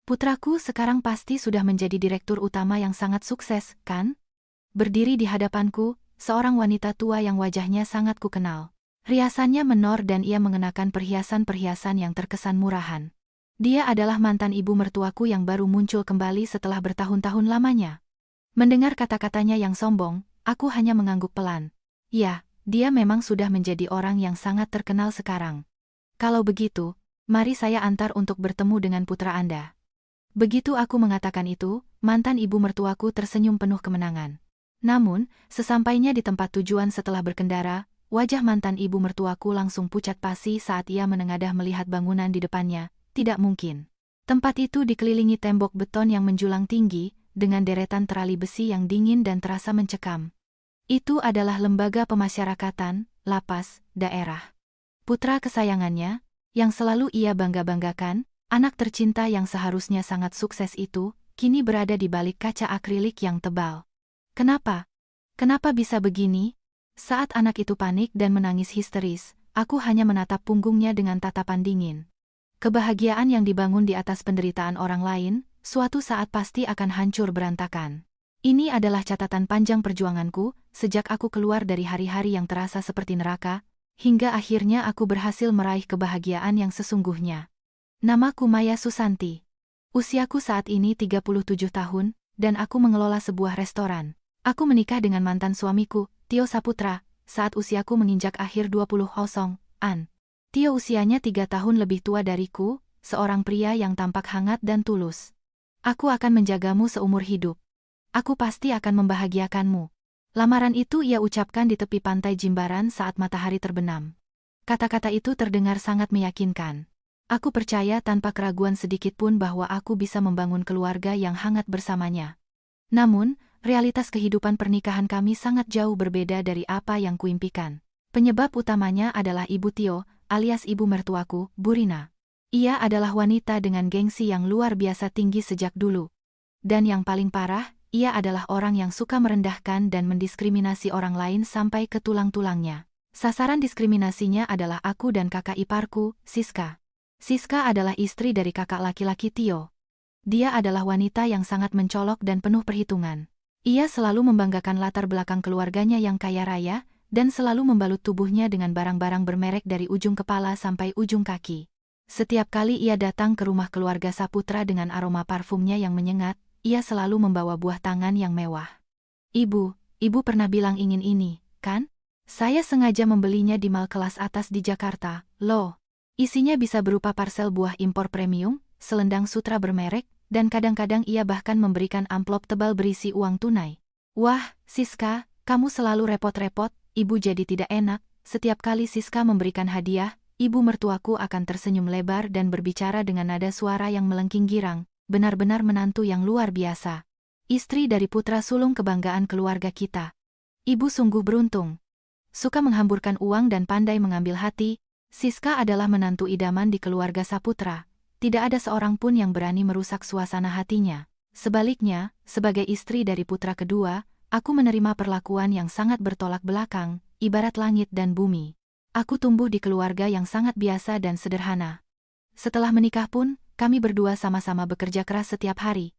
Putraku sekarang pasti sudah menjadi direktur utama yang sangat sukses, kan? Berdiri di hadapanku, seorang wanita tua yang wajahnya sangat kukenal. Riasannya menor dan ia mengenakan perhiasan-perhiasan yang terkesan murahan. Dia adalah mantan ibu mertuaku yang baru muncul kembali setelah bertahun-tahun lamanya. Mendengar kata-katanya yang sombong, aku hanya mengangguk pelan. Ya, dia memang sudah menjadi orang yang sangat terkenal sekarang. Kalau begitu, mari saya antar untuk bertemu dengan putra Anda. Begitu aku mengatakan itu, mantan ibu mertuaku tersenyum penuh kemenangan. Namun, sesampainya di tempat tujuan setelah berkendara, wajah mantan ibu mertuaku langsung pucat pasi saat ia menengadah melihat bangunan di depannya. Tidak mungkin. Tempat itu dikelilingi tembok beton yang menjulang tinggi, dengan deretan terali besi yang dingin dan terasa mencekam. Itu adalah lembaga pemasyarakatan, lapas, daerah. Putra kesayangannya, yang selalu ia bangga-banggakan, anak tercinta yang seharusnya sangat sukses itu, kini berada di balik kaca akrilik yang tebal. Kenapa? Kenapa bisa begini? Saat anak itu panik dan menangis histeris, aku hanya menatap punggungnya dengan tatapan dingin. Kebahagiaan yang dibangun di atas penderitaan orang lain, suatu saat pasti akan hancur berantakan. Ini adalah catatan panjang perjuanganku, sejak aku keluar dari hari-hari yang terasa seperti neraka, hingga akhirnya aku berhasil meraih kebahagiaan yang sesungguhnya. Namaku Maya Susanti. Usiaku saat ini 37 tahun, dan aku mengelola sebuah restoran. Aku menikah dengan mantan suamiku, Tio Saputra, saat usiaku menginjak akhir 20-an. Tio usianya 3 tahun lebih tua dariku, seorang pria yang tampak hangat dan tulus. Aku akan menjagamu seumur hidup. Aku pasti akan membahagiakanmu. Lamaran itu ia ucapkan di tepi pantai Jimbaran saat matahari terbenam. Kata-kata itu terdengar sangat meyakinkan. Aku percaya tanpa keraguan sedikit pun bahwa aku bisa membangun keluarga yang hangat bersamanya. Namun, realitas kehidupan pernikahan kami sangat jauh berbeda dari apa yang kuimpikan. Penyebab utamanya adalah Ibu Tio, alias ibu mertuaku, Burina. Ia adalah wanita dengan gengsi yang luar biasa tinggi sejak dulu. Dan yang paling parah, ia adalah orang yang suka merendahkan dan mendiskriminasi orang lain sampai ke tulang-tulangnya. Sasaran diskriminasinya adalah aku dan kakak iparku, Siska. Siska adalah istri dari kakak laki-laki Tio. Dia adalah wanita yang sangat mencolok dan penuh perhitungan. Ia selalu membanggakan latar belakang keluarganya yang kaya raya, dan selalu membalut tubuhnya dengan barang-barang bermerek dari ujung kepala sampai ujung kaki. Setiap kali ia datang ke rumah keluarga Saputra dengan aroma parfumnya yang menyengat, ia selalu membawa buah tangan yang mewah. Ibu pernah bilang ingin ini, kan? Saya sengaja membelinya di mal kelas atas di Jakarta, loh. Isinya bisa berupa parsel buah impor premium, selendang sutra bermerek, dan kadang-kadang ia bahkan memberikan amplop tebal berisi uang tunai. Wah, Siska, kamu selalu repot-repot, ibu jadi tidak enak. Setiap kali Siska memberikan hadiah, ibu mertuaku akan tersenyum lebar dan berbicara dengan nada suara yang melengking girang, benar-benar menantu yang luar biasa. Istri dari putra sulung kebanggaan keluarga kita. Ibu sungguh beruntung. Suka menghamburkan uang dan pandai mengambil hati, Siska adalah menantu idaman di keluarga Saputra. Tidak ada seorang pun yang berani merusak suasana hatinya. Sebaliknya, sebagai istri dari putra kedua, aku menerima perlakuan yang sangat bertolak belakang, ibarat langit dan bumi. Aku tumbuh di keluarga yang sangat biasa dan sederhana. Setelah menikah pun, kami berdua sama-sama bekerja keras setiap hari.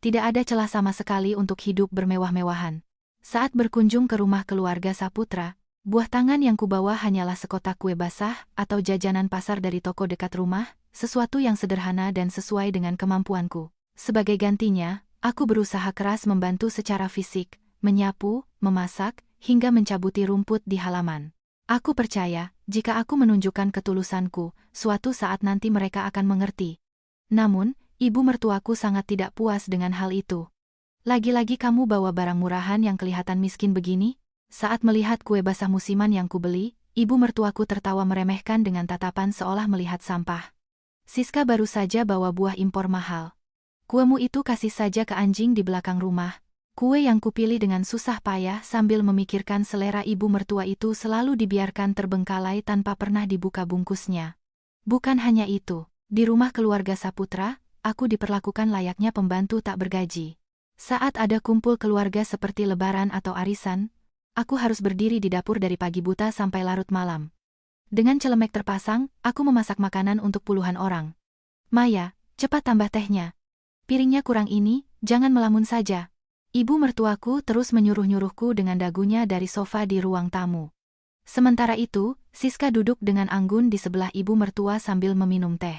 Tidak ada celah sama sekali untuk hidup bermewah-mewahan. Saat berkunjung ke rumah keluarga Saputra, buah tangan yang kubawa hanyalah sekotak kue basah atau jajanan pasar dari toko dekat rumah, sesuatu yang sederhana dan sesuai dengan kemampuanku. Sebagai gantinya, aku berusaha keras membantu secara fisik, menyapu, memasak, hingga mencabuti rumput di halaman. Aku percaya, jika aku menunjukkan ketulusanku, suatu saat nanti mereka akan mengerti. Namun, ibu mertuaku sangat tidak puas dengan hal itu. Lagi-lagi kamu bawa barang murahan yang kelihatan miskin begini? Saat melihat kue basah musiman yang kubeli, ibu mertuaku tertawa meremehkan dengan tatapan seolah melihat sampah. Siska baru saja bawa buah impor mahal. Kuemu itu kasih saja ke anjing di belakang rumah. Kue yang kupilih dengan susah payah sambil memikirkan selera ibu mertua itu selalu dibiarkan terbengkalai tanpa pernah dibuka bungkusnya. Bukan hanya itu, di rumah keluarga Saputra, aku diperlakukan layaknya pembantu tak bergaji. Saat ada kumpul keluarga seperti lebaran atau arisan, aku harus berdiri di dapur dari pagi buta sampai larut malam. Dengan celemek terpasang, aku memasak makanan untuk puluhan orang. Maya, cepat tambah tehnya. piringnya kurang ini, jangan melamun saja. Ibu mertuaku terus menyuruh-nyuruhku dengan dagunya dari sofa di ruang tamu. Sementara itu, Siska duduk dengan anggun di sebelah ibu mertua sambil meminum teh.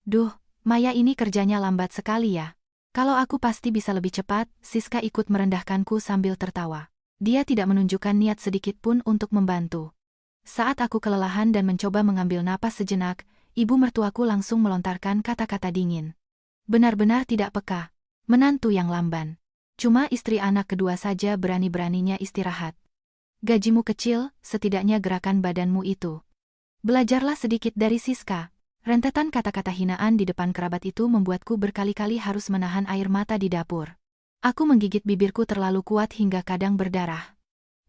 Duh, Maya ini kerjanya lambat sekali ya. Kalau aku pasti bisa lebih cepat, Siska ikut merendahkanku sambil tertawa. Dia tidak menunjukkan niat sedikit pun untuk membantu. Saat aku kelelahan dan mencoba mengambil napas sejenak, ibu mertuaku langsung melontarkan kata-kata dingin. Benar-benar tidak peka. Menantu yang lamban. Cuma istri anak kedua saja berani-beraninya istirahat. Gajimu kecil, setidaknya gerakan badanmu itu. Belajarlah sedikit dari Siska. Rentetan kata-kata hinaan di depan kerabat itu membuatku berkali-kali harus menahan air mata di dapur. Aku menggigit bibirku terlalu kuat hingga kadang berdarah.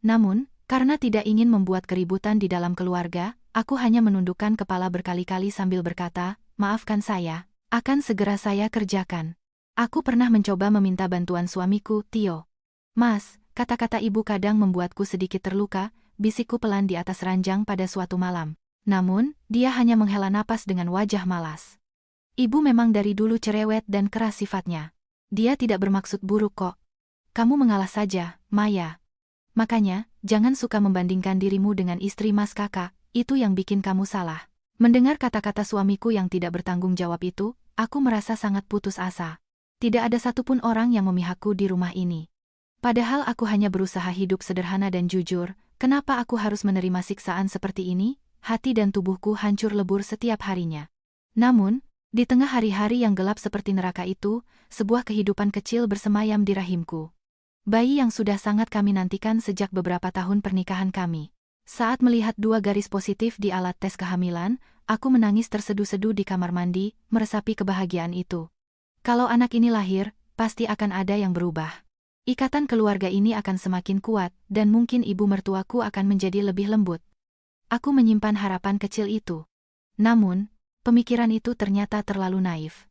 Namun, karena tidak ingin membuat keributan di dalam keluarga, aku hanya menundukkan kepala berkali-kali sambil berkata, "Maafkan saya, akan segera saya kerjakan." Aku pernah mencoba meminta bantuan suamiku, Tio. "Mas," kata-kata ibu kadang membuatku sedikit terluka, bisikku pelan di atas ranjang pada suatu malam. Namun, dia hanya menghela napas dengan wajah malas. Ibu memang dari dulu cerewet dan keras sifatnya. Dia tidak bermaksud buruk kok. Kamu mengalah saja, Maya. Makanya, jangan suka membandingkan dirimu dengan istri Mas Kakak, itu yang bikin kamu salah. Mendengar kata-kata suamiku yang tidak bertanggung jawab itu, aku merasa sangat putus asa. Tidak ada satupun orang yang memihakku di rumah ini. Padahal aku hanya berusaha hidup sederhana dan jujur, kenapa aku harus menerima siksaan seperti ini? Hati dan tubuhku hancur lebur setiap harinya. Namun, di tengah hari-hari yang gelap seperti neraka itu, sebuah kehidupan kecil bersemayam di rahimku. Bayi yang sudah sangat kami nantikan sejak beberapa tahun pernikahan kami. Saat melihat 2 garis positif di alat tes kehamilan, aku menangis terseduh-seduh di kamar mandi, meresapi kebahagiaan itu. Kalau anak ini lahir, pasti akan ada yang berubah. Ikatan keluarga ini akan semakin kuat, dan mungkin ibu mertuaku akan menjadi lebih lembut. Aku menyimpan harapan kecil itu. Namun, pemikiran itu ternyata terlalu naif.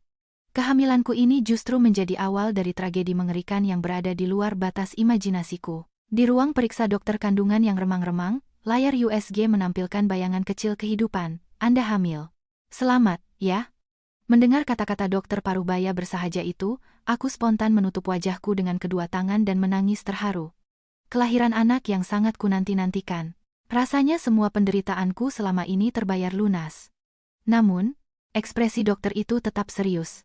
Kehamilanku ini justru menjadi awal dari tragedi mengerikan yang berada di luar batas imajinasiku. Di ruang periksa dokter kandungan yang remang-remang, layar USG menampilkan bayangan kecil kehidupan. Anda hamil. Selamat, ya. Mendengar kata-kata dokter parubaya bersahaja itu, aku spontan menutup wajahku dengan kedua tangan dan menangis terharu. Kelahiran anak yang sangat kunanti-nantikan. Rasanya semua penderitaanku selama ini terbayar lunas. Namun, ekspresi dokter itu tetap serius.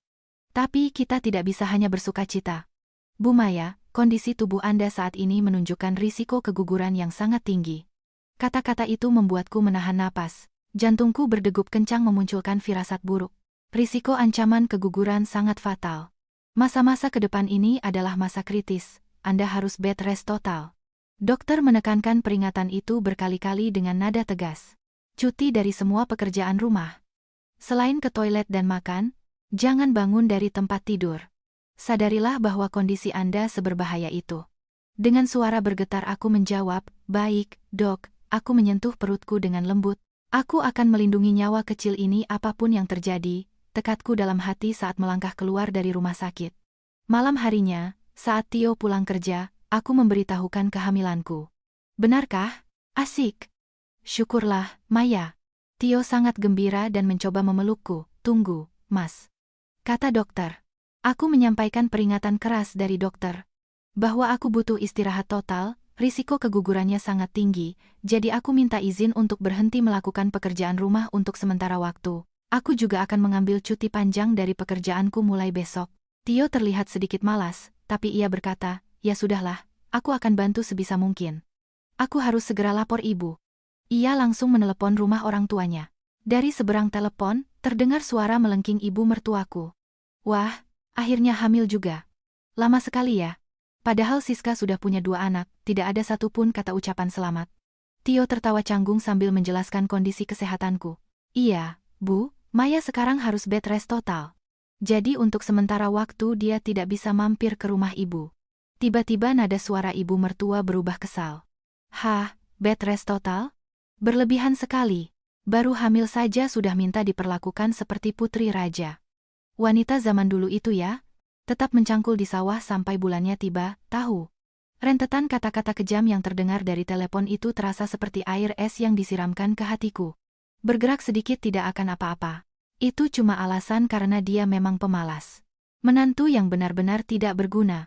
Tapi kita tidak bisa hanya bersukacita. Bu Maya, kondisi tubuh Anda saat ini menunjukkan risiko keguguran yang sangat tinggi. Kata-kata itu membuatku menahan napas. Jantungku berdegup kencang memunculkan firasat buruk. Risiko ancaman keguguran sangat fatal. Masa-masa ke depan ini adalah masa kritis, Anda harus bed rest total. Dokter menekankan peringatan itu berkali-kali dengan nada tegas. Cuti dari semua pekerjaan rumah. Selain ke toilet dan makan, jangan bangun dari tempat tidur. Sadarilah bahwa kondisi Anda seberbahaya itu. Dengan suara bergetar aku menjawab, "Baik, dok." Aku menyentuh perutku dengan lembut. Aku akan melindungi nyawa kecil ini apapun yang terjadi. Tekadku dalam hati saat melangkah keluar dari rumah sakit. Malam harinya, saat Tio pulang kerja, aku memberitahukan kehamilanku. "Benarkah? Asik." "Syukurlah, Maya." Tio sangat gembira dan mencoba memelukku. "Tunggu, Mas," kata dokter. Aku menyampaikan peringatan keras dari dokter. Bahwa aku butuh istirahat total, risiko kegugurannya sangat tinggi, jadi aku minta izin untuk berhenti melakukan pekerjaan rumah untuk sementara waktu. Aku juga akan mengambil cuti panjang dari pekerjaanku mulai besok. Tio terlihat sedikit malas, tapi ia berkata, "Ya sudahlah, aku akan bantu sebisa mungkin. Aku harus segera lapor ibu." Ia langsung menelepon rumah orang tuanya. Dari seberang telepon, terdengar suara melengking ibu mertuaku. "Wah, akhirnya hamil juga. Lama sekali ya." Padahal Siska sudah punya 2 anak, tidak ada satupun kata ucapan selamat. Tio tertawa canggung sambil menjelaskan kondisi kesehatanku. "Iya, Bu. Maya sekarang harus bed rest total. Jadi untuk sementara waktu dia tidak bisa mampir ke rumah ibu." Tiba-tiba nada suara ibu mertua berubah kesal. "Hah, bed rest total? Berlebihan sekali. Baru hamil saja sudah minta diperlakukan seperti putri raja. Wanita zaman dulu itu ya, tetap mencangkul di sawah sampai bulannya tiba, tahu." Rentetan kata-kata kejam yang terdengar dari telepon itu terasa seperti air es yang disiramkan ke hatiku. Bergerak sedikit tidak akan apa-apa. Itu cuma alasan karena dia memang pemalas. Menantu yang benar-benar tidak berguna.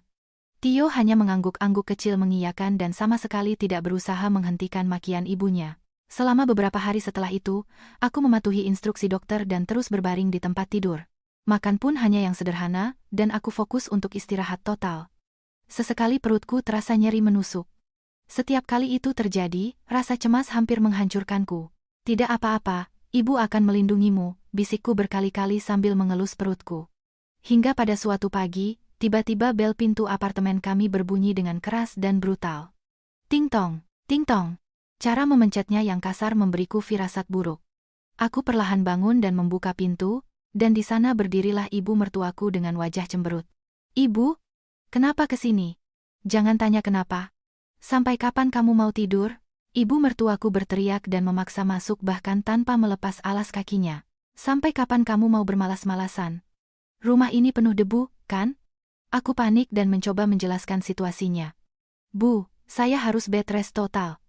Tio hanya mengangguk-angguk kecil mengiyakan dan sama sekali tidak berusaha menghentikan makian ibunya. Selama beberapa hari setelah itu, aku mematuhi instruksi dokter dan terus berbaring di tempat tidur. Makan pun hanya yang sederhana, dan aku fokus untuk istirahat total. Sesekali perutku terasa nyeri menusuk. Setiap kali itu terjadi, rasa cemas hampir menghancurkanku. Tidak apa-apa, ibu akan melindungimu, bisikku berkali-kali sambil mengelus perutku. Hingga pada suatu pagi, tiba-tiba bel pintu apartemen kami berbunyi dengan keras dan brutal. Ting tong, ting tong. Cara memencetnya yang kasar memberiku firasat buruk. Aku perlahan bangun dan membuka pintu, dan di sana berdirilah ibu mertuaku dengan wajah cemberut. Ibu, kenapa kesini? Jangan tanya kenapa. Sampai kapan kamu mau tidur? Ibu mertuaku berteriak dan memaksa masuk bahkan tanpa melepas alas kakinya. Sampai kapan kamu mau bermalas-malasan? Rumah ini penuh debu, kan? Aku panik dan mencoba menjelaskan situasinya. Bu, saya harus bed rest total.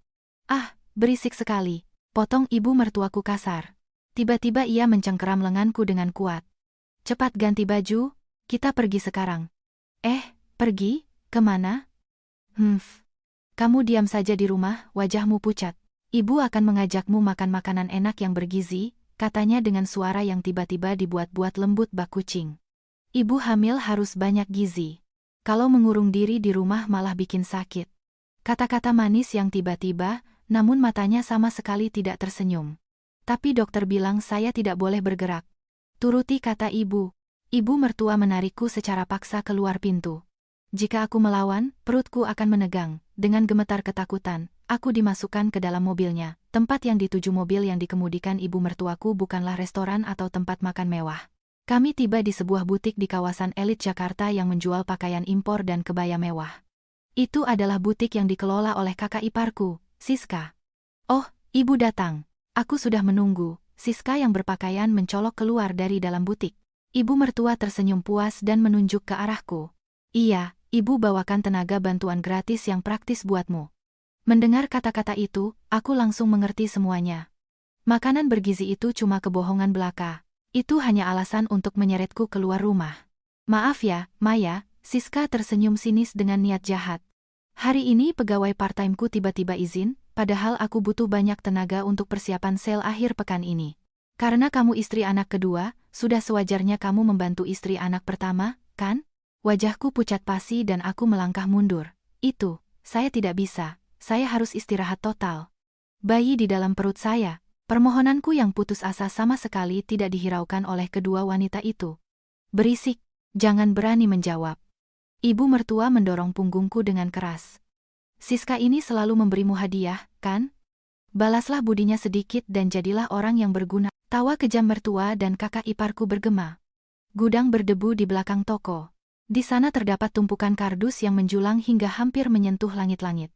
Ah, berisik sekali. Potong ibu mertuaku kasar. Tiba-tiba ia mencengkeram lenganku dengan kuat. Cepat ganti baju, kita pergi sekarang. Pergi? Kemana? Kamu diam saja di rumah, wajahmu pucat. Ibu akan mengajakmu makan makanan enak yang bergizi, katanya dengan suara yang tiba-tiba dibuat-buat lembut bak kucing. Ibu hamil harus banyak gizi. Kalau mengurung diri di rumah malah bikin sakit. Kata-kata manis yang tiba-tiba, namun matanya sama sekali tidak tersenyum. Tapi dokter bilang saya tidak boleh bergerak. Turuti kata ibu. Ibu mertua menarikku secara paksa keluar pintu. Jika aku melawan, perutku akan menegang. Dengan gemetar ketakutan, aku dimasukkan ke dalam mobilnya. Tempat yang dituju mobil yang dikemudikan ibu mertuaku bukanlah restoran atau tempat makan mewah. Kami tiba di sebuah butik di kawasan elit Jakarta yang menjual pakaian impor dan kebaya mewah. Itu adalah butik yang dikelola oleh kakak iparku, Siska. Oh, ibu datang. Aku sudah menunggu. Siska yang berpakaian mencolok keluar dari dalam butik. Ibu mertua tersenyum puas dan menunjuk ke arahku. Iya, ibu bawakan tenaga bantuan gratis yang praktis buatmu. Mendengar kata-kata itu, aku langsung mengerti semuanya. Makanan bergizi itu cuma kebohongan belaka. Itu hanya alasan untuk menyeretku keluar rumah. Maaf ya, Maya, Siska tersenyum sinis dengan niat jahat. Hari ini pegawai part-time-ku tiba-tiba izin, padahal aku butuh banyak tenaga untuk persiapan sale akhir pekan ini. Karena kamu istri anak kedua, sudah sewajarnya kamu membantu istri anak pertama, kan? Wajahku pucat pasi dan aku melangkah mundur. Saya tidak bisa, saya harus istirahat total. Bayi di dalam perut saya. Permohonanku yang putus asa sama sekali tidak dihiraukan oleh kedua wanita itu. Berisik, jangan berani menjawab. Ibu mertua mendorong punggungku dengan keras. Siska ini selalu memberimu hadiah, kan? Balaslah budinya sedikit dan jadilah orang yang berguna. Tawa kejam mertua dan kakak iparku bergema. Gudang berdebu di belakang toko. Di sana terdapat tumpukan kardus yang menjulang hingga hampir menyentuh langit-langit.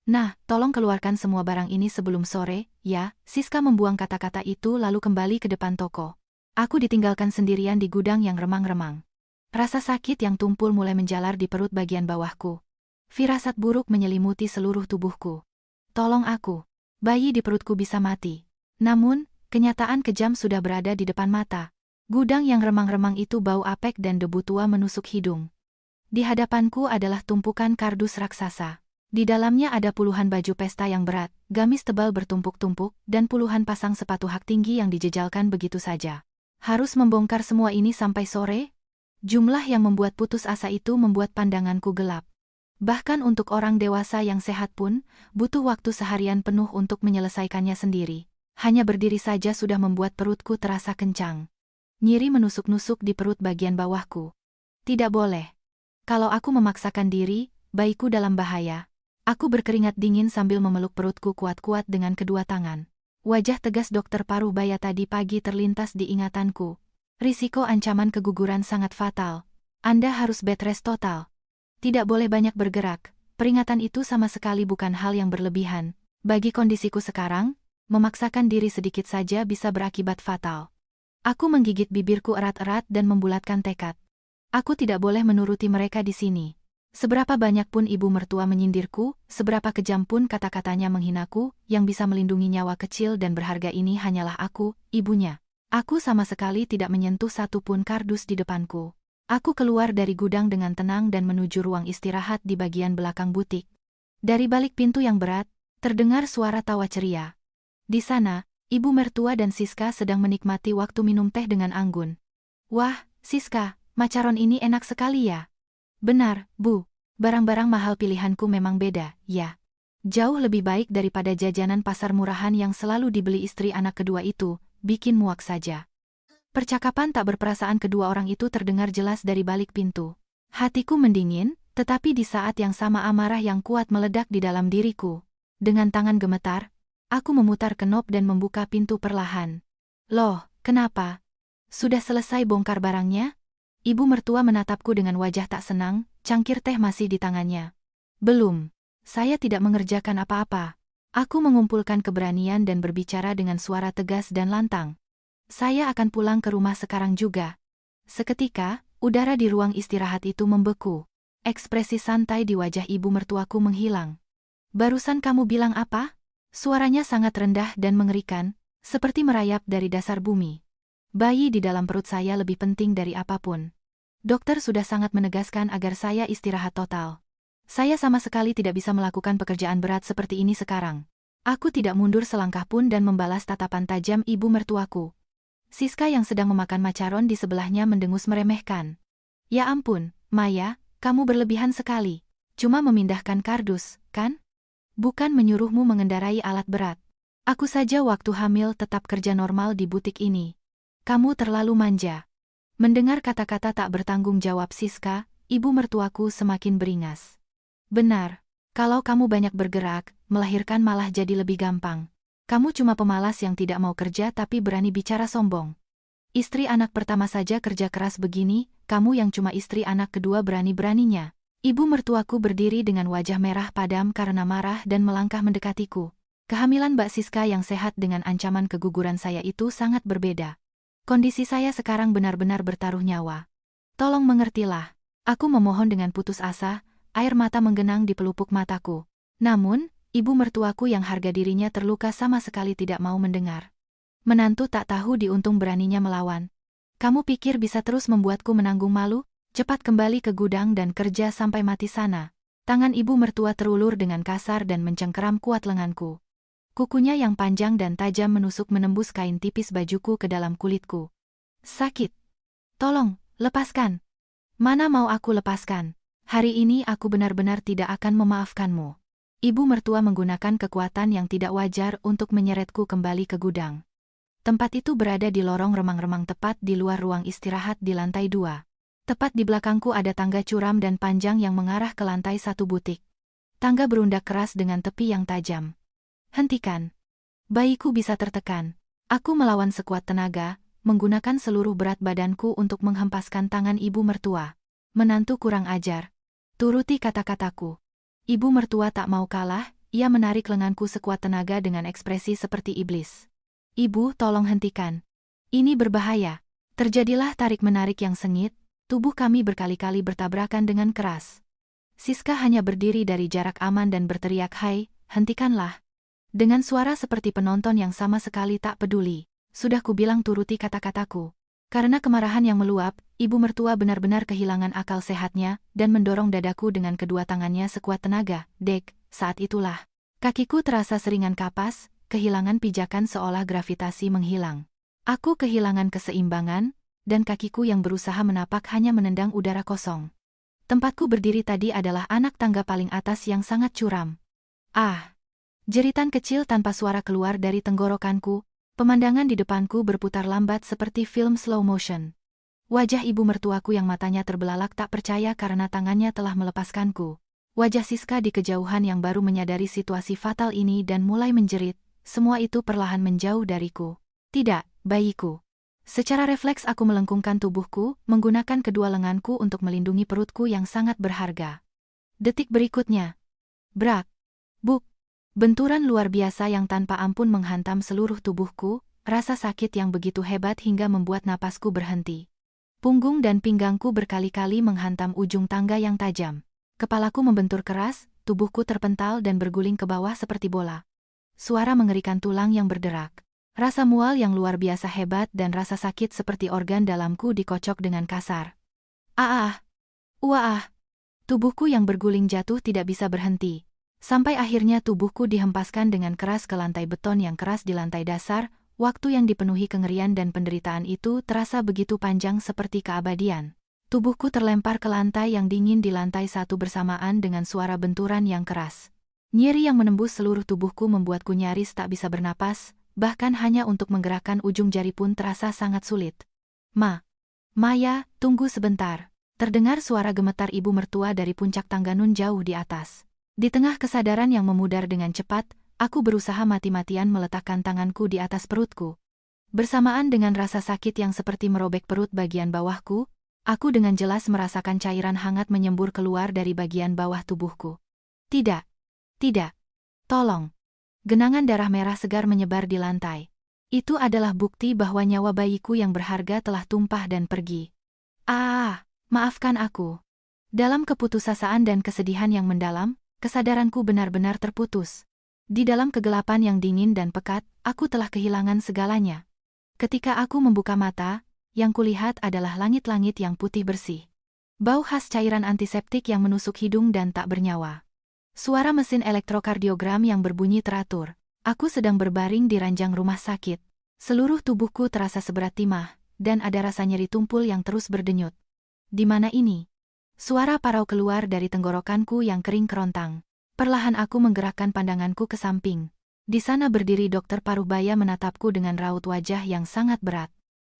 Nah, tolong keluarkan semua barang ini sebelum sore, ya. Siska membuang kata-kata itu lalu kembali ke depan toko. Aku ditinggalkan sendirian di gudang yang remang-remang. Rasa sakit yang tumpul mulai menjalar di perut bagian bawahku. Firasat buruk menyelimuti seluruh tubuhku. Tolong aku. Bayi di perutku bisa mati. Namun, kenyataan kejam sudah berada di depan mata. Gudang yang remang-remang itu bau apek dan debu tua menusuk hidung. Di hadapanku adalah tumpukan kardus raksasa. Di dalamnya ada puluhan baju pesta yang berat, gamis tebal bertumpuk-tumpuk, dan puluhan pasang sepatu hak tinggi yang dijejalkan begitu saja. Harus membongkar semua ini sampai sore? Jumlah yang membuat putus asa itu membuat pandanganku gelap. Bahkan untuk orang dewasa yang sehat pun, butuh waktu seharian penuh untuk menyelesaikannya sendiri. Hanya berdiri saja sudah membuat perutku terasa kencang. Nyeri menusuk-nusuk di perut bagian bawahku. Tidak boleh. Kalau aku memaksakan diri, bayiku dalam bahaya. Aku berkeringat dingin sambil memeluk perutku kuat-kuat dengan kedua tangan. Wajah tegas dokter paruh baya tadi pagi terlintas di ingatanku. Risiko ancaman keguguran sangat fatal. Anda harus bed rest total. Tidak boleh banyak bergerak. Peringatan itu sama sekali bukan hal yang berlebihan. Bagi kondisiku sekarang, memaksakan diri sedikit saja bisa berakibat fatal. Aku menggigit bibirku erat-erat dan membulatkan tekad. Aku tidak boleh menuruti mereka di sini. Seberapa banyak pun ibu mertua menyindirku, seberapa kejam pun kata-katanya menghinaku, yang bisa melindungi nyawa kecil dan berharga ini hanyalah aku, ibunya. Aku sama sekali tidak menyentuh satu pun kardus di depanku. Aku keluar dari gudang dengan tenang dan menuju ruang istirahat di bagian belakang butik. Dari balik pintu yang berat, terdengar suara tawa ceria. Di sana, ibu mertua dan Siska sedang menikmati waktu minum teh dengan anggun. Wah, Siska, macaron ini enak sekali ya. Benar, Bu. Barang-barang mahal pilihanku memang beda, ya. Jauh lebih baik daripada jajanan pasar murahan yang selalu dibeli istri anak kedua itu, bikin muak saja. Percakapan tak berperasaan kedua orang itu terdengar jelas dari balik pintu. Hatiku mendingin, tetapi di saat yang sama amarah yang kuat meledak di dalam diriku. Dengan tangan gemetar, aku memutar kenop dan membuka pintu perlahan. Loh, kenapa? Sudah selesai bongkar barangnya? Ibu mertua menatapku dengan wajah tak senang, cangkir teh masih di tangannya. Belum. Saya tidak mengerjakan apa-apa. Aku mengumpulkan keberanian dan berbicara dengan suara tegas dan lantang. Saya akan pulang ke rumah sekarang juga. Seketika, udara di ruang istirahat itu membeku. Ekspresi santai di wajah ibu mertuaku menghilang. Barusan kamu bilang apa? Suaranya sangat rendah dan mengerikan, seperti merayap dari dasar bumi. Bayi di dalam perut saya lebih penting dari apapun. Dokter sudah sangat menegaskan agar saya istirahat total. Saya sama sekali tidak bisa melakukan pekerjaan berat seperti ini sekarang. Aku tidak mundur selangkah pun dan membalas tatapan tajam ibu mertuaku. Siska yang sedang memakan macaron di sebelahnya mendengus meremehkan. Ya ampun, Maya, kamu berlebihan sekali. Cuma memindahkan kardus, kan? Bukan menyuruhmu mengendarai alat berat. Aku saja waktu hamil tetap kerja normal di butik ini. Kamu terlalu manja. Mendengar kata-kata tak bertanggung jawab Siska, ibu mertuaku semakin beringas. Benar, kalau kamu banyak bergerak, melahirkan malah jadi lebih gampang. Kamu cuma pemalas yang tidak mau kerja tapi berani bicara sombong. Istri anak pertama saja kerja keras begini, kamu yang cuma istri anak kedua berani-beraninya. Ibu mertuaku berdiri dengan wajah merah padam karena marah dan melangkah mendekatiku. Kehamilan Mbak Siska yang sehat dengan ancaman keguguran saya itu sangat berbeda. Kondisi saya sekarang benar-benar bertaruh nyawa. Tolong mengertilah. Aku memohon dengan putus asa, air mata menggenang di pelupuk mataku. Namun, ibu mertuaku yang harga dirinya terluka sama sekali tidak mau mendengar. Menantu tak tahu diuntung beraninya melawan. Kamu pikir bisa terus membuatku menanggung malu? Cepat kembali ke gudang dan kerja sampai mati sana. Tangan ibu mertua terulur dengan kasar dan mencengkeram kuat lenganku. Kukunya yang panjang dan tajam menusuk menembus kain tipis bajuku ke dalam kulitku. Sakit. Tolong, lepaskan. Mana mau aku lepaskan? Hari ini aku benar-benar tidak akan memaafkanmu. Ibu mertua menggunakan kekuatan yang tidak wajar untuk menyeretku kembali ke gudang. Tempat itu berada di lorong remang-remang tepat di luar ruang istirahat di lantai 2. Tepat di belakangku ada tangga curam dan panjang yang mengarah ke lantai 1 butik. Tangga berundak keras dengan tepi yang tajam. Hentikan. Bayiku bisa tertekan. Aku melawan sekuat tenaga, menggunakan seluruh berat badanku untuk menghempaskan tangan ibu mertua. Menantu kurang ajar. Turuti kata-kataku. Ibu mertua tak mau kalah, ia menarik lenganku sekuat tenaga dengan ekspresi seperti iblis. Ibu, tolong hentikan. Ini berbahaya. Terjadilah tarik-menarik yang sengit, tubuh kami berkali-kali bertabrakan dengan keras. Siska hanya berdiri dari jarak aman dan berteriak, "Hai, hentikanlah." Dengan suara seperti penonton yang sama sekali tak peduli. Sudah kubilang turuti kata-kataku. Karena kemarahan yang meluap, ibu mertua benar-benar kehilangan akal sehatnya dan mendorong dadaku dengan kedua tangannya sekuat tenaga. Dek, saat itulah. Kakiku terasa seringan kapas, kehilangan pijakan seolah gravitasi menghilang. Aku kehilangan keseimbangan, dan kakiku yang berusaha menapak hanya menendang udara kosong. Tempatku berdiri tadi adalah anak tangga paling atas yang sangat curam. Ah! Jeritan kecil tanpa suara keluar dari tenggorokanku. Pemandangan di depanku berputar lambat seperti film slow motion. Wajah ibu mertuaku yang matanya terbelalak tak percaya karena tangannya telah melepaskanku. Wajah Siska di kejauhan yang baru menyadari situasi fatal ini dan mulai menjerit, semua itu perlahan menjauh dariku. Tidak, bayiku. Secara refleks aku melengkungkan tubuhku, menggunakan kedua lenganku untuk melindungi perutku yang sangat berharga. Detik berikutnya. Brak. Buk. Benturan luar biasa yang tanpa ampun menghantam seluruh tubuhku, rasa sakit yang begitu hebat hingga membuat napasku berhenti. Punggung dan pinggangku berkali-kali menghantam ujung tangga yang tajam. Kepalaku membentur keras, tubuhku terpental dan berguling ke bawah seperti bola. Suara mengerikan tulang yang berderak. Rasa mual yang luar biasa hebat dan rasa sakit seperti organ dalamku dikocok dengan kasar. Ah, wah, tubuhku yang berguling jatuh tidak bisa berhenti. Sampai akhirnya tubuhku dihempaskan dengan keras ke lantai beton yang keras di lantai dasar. Waktu yang dipenuhi kengerian dan penderitaan itu terasa begitu panjang seperti keabadian. Tubuhku terlempar ke lantai yang dingin di lantai satu bersamaan dengan suara benturan yang keras. Nyeri yang menembus seluruh tubuhku membuatku nyaris tak bisa bernapas, bahkan hanya untuk menggerakkan ujung jari pun terasa sangat sulit. Maya, tunggu sebentar. Terdengar suara gemetar ibu mertua dari puncak tangga nun jauh di atas. Di tengah kesadaran yang memudar dengan cepat, aku berusaha mati-matian meletakkan tanganku di atas perutku. Bersamaan dengan rasa sakit yang seperti merobek perut bagian bawahku, aku dengan jelas merasakan cairan hangat menyembur keluar dari bagian bawah tubuhku. Tidak, tidak, tolong. Genangan darah merah segar menyebar di lantai. Itu adalah bukti bahwa nyawa bayiku yang berharga telah tumpah dan pergi. Maafkan aku. Dalam keputusasaan dan kesedihan yang mendalam, kesadaranku benar-benar terputus. Di dalam kegelapan yang dingin dan pekat, aku telah kehilangan segalanya. Ketika aku membuka mata, yang kulihat adalah langit-langit yang putih bersih. Bau khas cairan antiseptik yang menusuk hidung dan tak bernyawa. Suara mesin elektrokardiogram yang berbunyi teratur. Aku sedang berbaring di ranjang rumah sakit. Seluruh tubuhku terasa seberat timah, dan ada rasa nyeri tumpul yang terus berdenyut. Di mana ini? Suara parau keluar dari tenggorokanku yang kering kerontang. Perlahan aku menggerakkan pandanganku ke samping. Di sana berdiri dokter Parubaya menatapku dengan raut wajah yang sangat berat.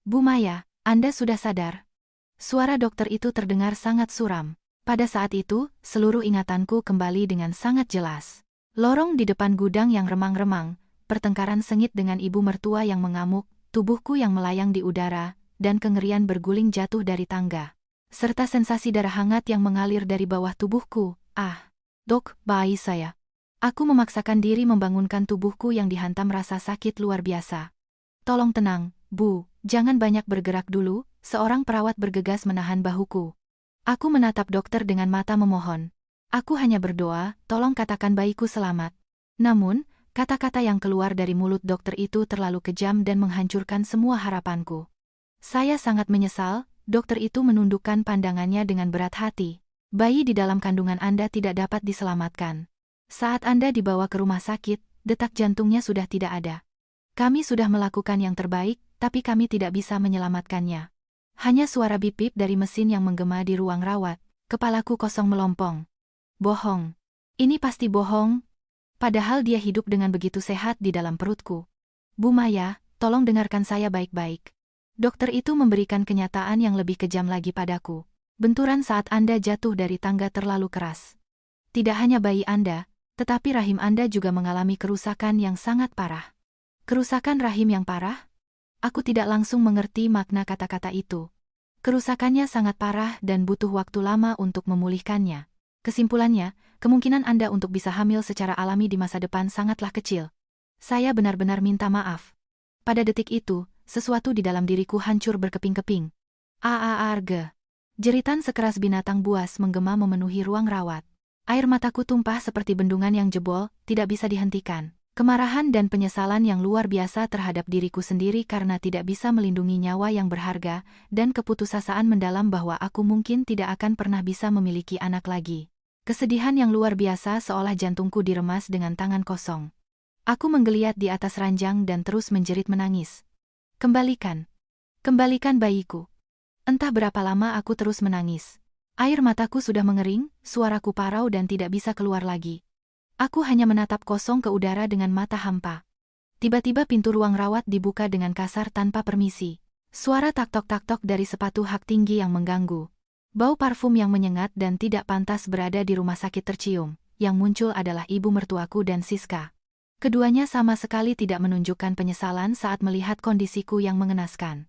Bu Maya, Anda sudah sadar? Suara dokter itu terdengar sangat suram. Pada saat itu, seluruh ingatanku kembali dengan sangat jelas. Lorong di depan gudang yang remang-remang, pertengkaran sengit dengan ibu mertua yang mengamuk, tubuhku yang melayang di udara, dan kengerian berguling jatuh dari tangga. Serta sensasi darah hangat yang mengalir dari bawah tubuhku. Dok, bayi saya. Aku memaksakan diri membangunkan tubuhku yang dihantam rasa sakit luar biasa. Tolong tenang, Bu, jangan banyak bergerak dulu, seorang perawat bergegas menahan bahuku. Aku menatap dokter dengan mata memohon. Aku hanya berdoa, tolong katakan bayiku selamat. Namun, kata-kata yang keluar dari mulut dokter itu terlalu kejam dan menghancurkan semua harapanku. Saya sangat menyesal. Dokter itu menundukkan pandangannya dengan berat hati. Bayi di dalam kandungan Anda tidak dapat diselamatkan. Saat Anda dibawa ke rumah sakit, detak jantungnya sudah tidak ada. Kami sudah melakukan yang terbaik, tapi kami tidak bisa menyelamatkannya. Hanya suara bip-bip dari mesin yang menggema di ruang rawat. Kepalaku kosong melompong. Bohong. Ini pasti bohong. Padahal dia hidup dengan begitu sehat di dalam perutku. Bu Maya, tolong dengarkan saya baik-baik. Dokter itu memberikan kenyataan yang lebih kejam lagi padaku. Benturan saat Anda jatuh dari tangga terlalu keras. Tidak hanya bayi Anda, tetapi rahim Anda juga mengalami kerusakan yang sangat parah. Kerusakan rahim yang parah? Aku tidak langsung mengerti makna kata-kata itu. Kerusakannya sangat parah dan butuh waktu lama untuk memulihkannya. Kesimpulannya, kemungkinan Anda untuk bisa hamil secara alami di masa depan sangatlah kecil. Saya benar-benar minta maaf. Pada detik itu, sesuatu di dalam diriku hancur berkeping-keping. Arga. Jeritan sekeras binatang buas menggema memenuhi ruang rawat. Air mataku tumpah seperti bendungan yang jebol, tidak bisa dihentikan. Kemarahan dan penyesalan yang luar biasa terhadap diriku sendiri karena tidak bisa melindungi nyawa yang berharga, dan keputusasaan mendalam bahwa aku mungkin tidak akan pernah bisa memiliki anak lagi. Kesedihan yang luar biasa seolah jantungku diremas dengan tangan kosong. Aku menggeliat di atas ranjang dan terus menjerit menangis. Kembalikan bayiku. Entah berapa lama aku terus menangis. Air mataku sudah mengering, suaraku parau dan tidak bisa keluar lagi. Aku hanya menatap kosong ke udara dengan mata hampa. Tiba-tiba pintu ruang rawat dibuka dengan kasar tanpa permisi. Suara tak-tok-tak-tok dari sepatu hak tinggi yang mengganggu. Bau parfum yang menyengat dan tidak pantas berada di rumah sakit tercium. Yang muncul adalah ibu mertuaku dan Siska. Keduanya sama sekali tidak menunjukkan penyesalan saat melihat kondisiku yang mengenaskan.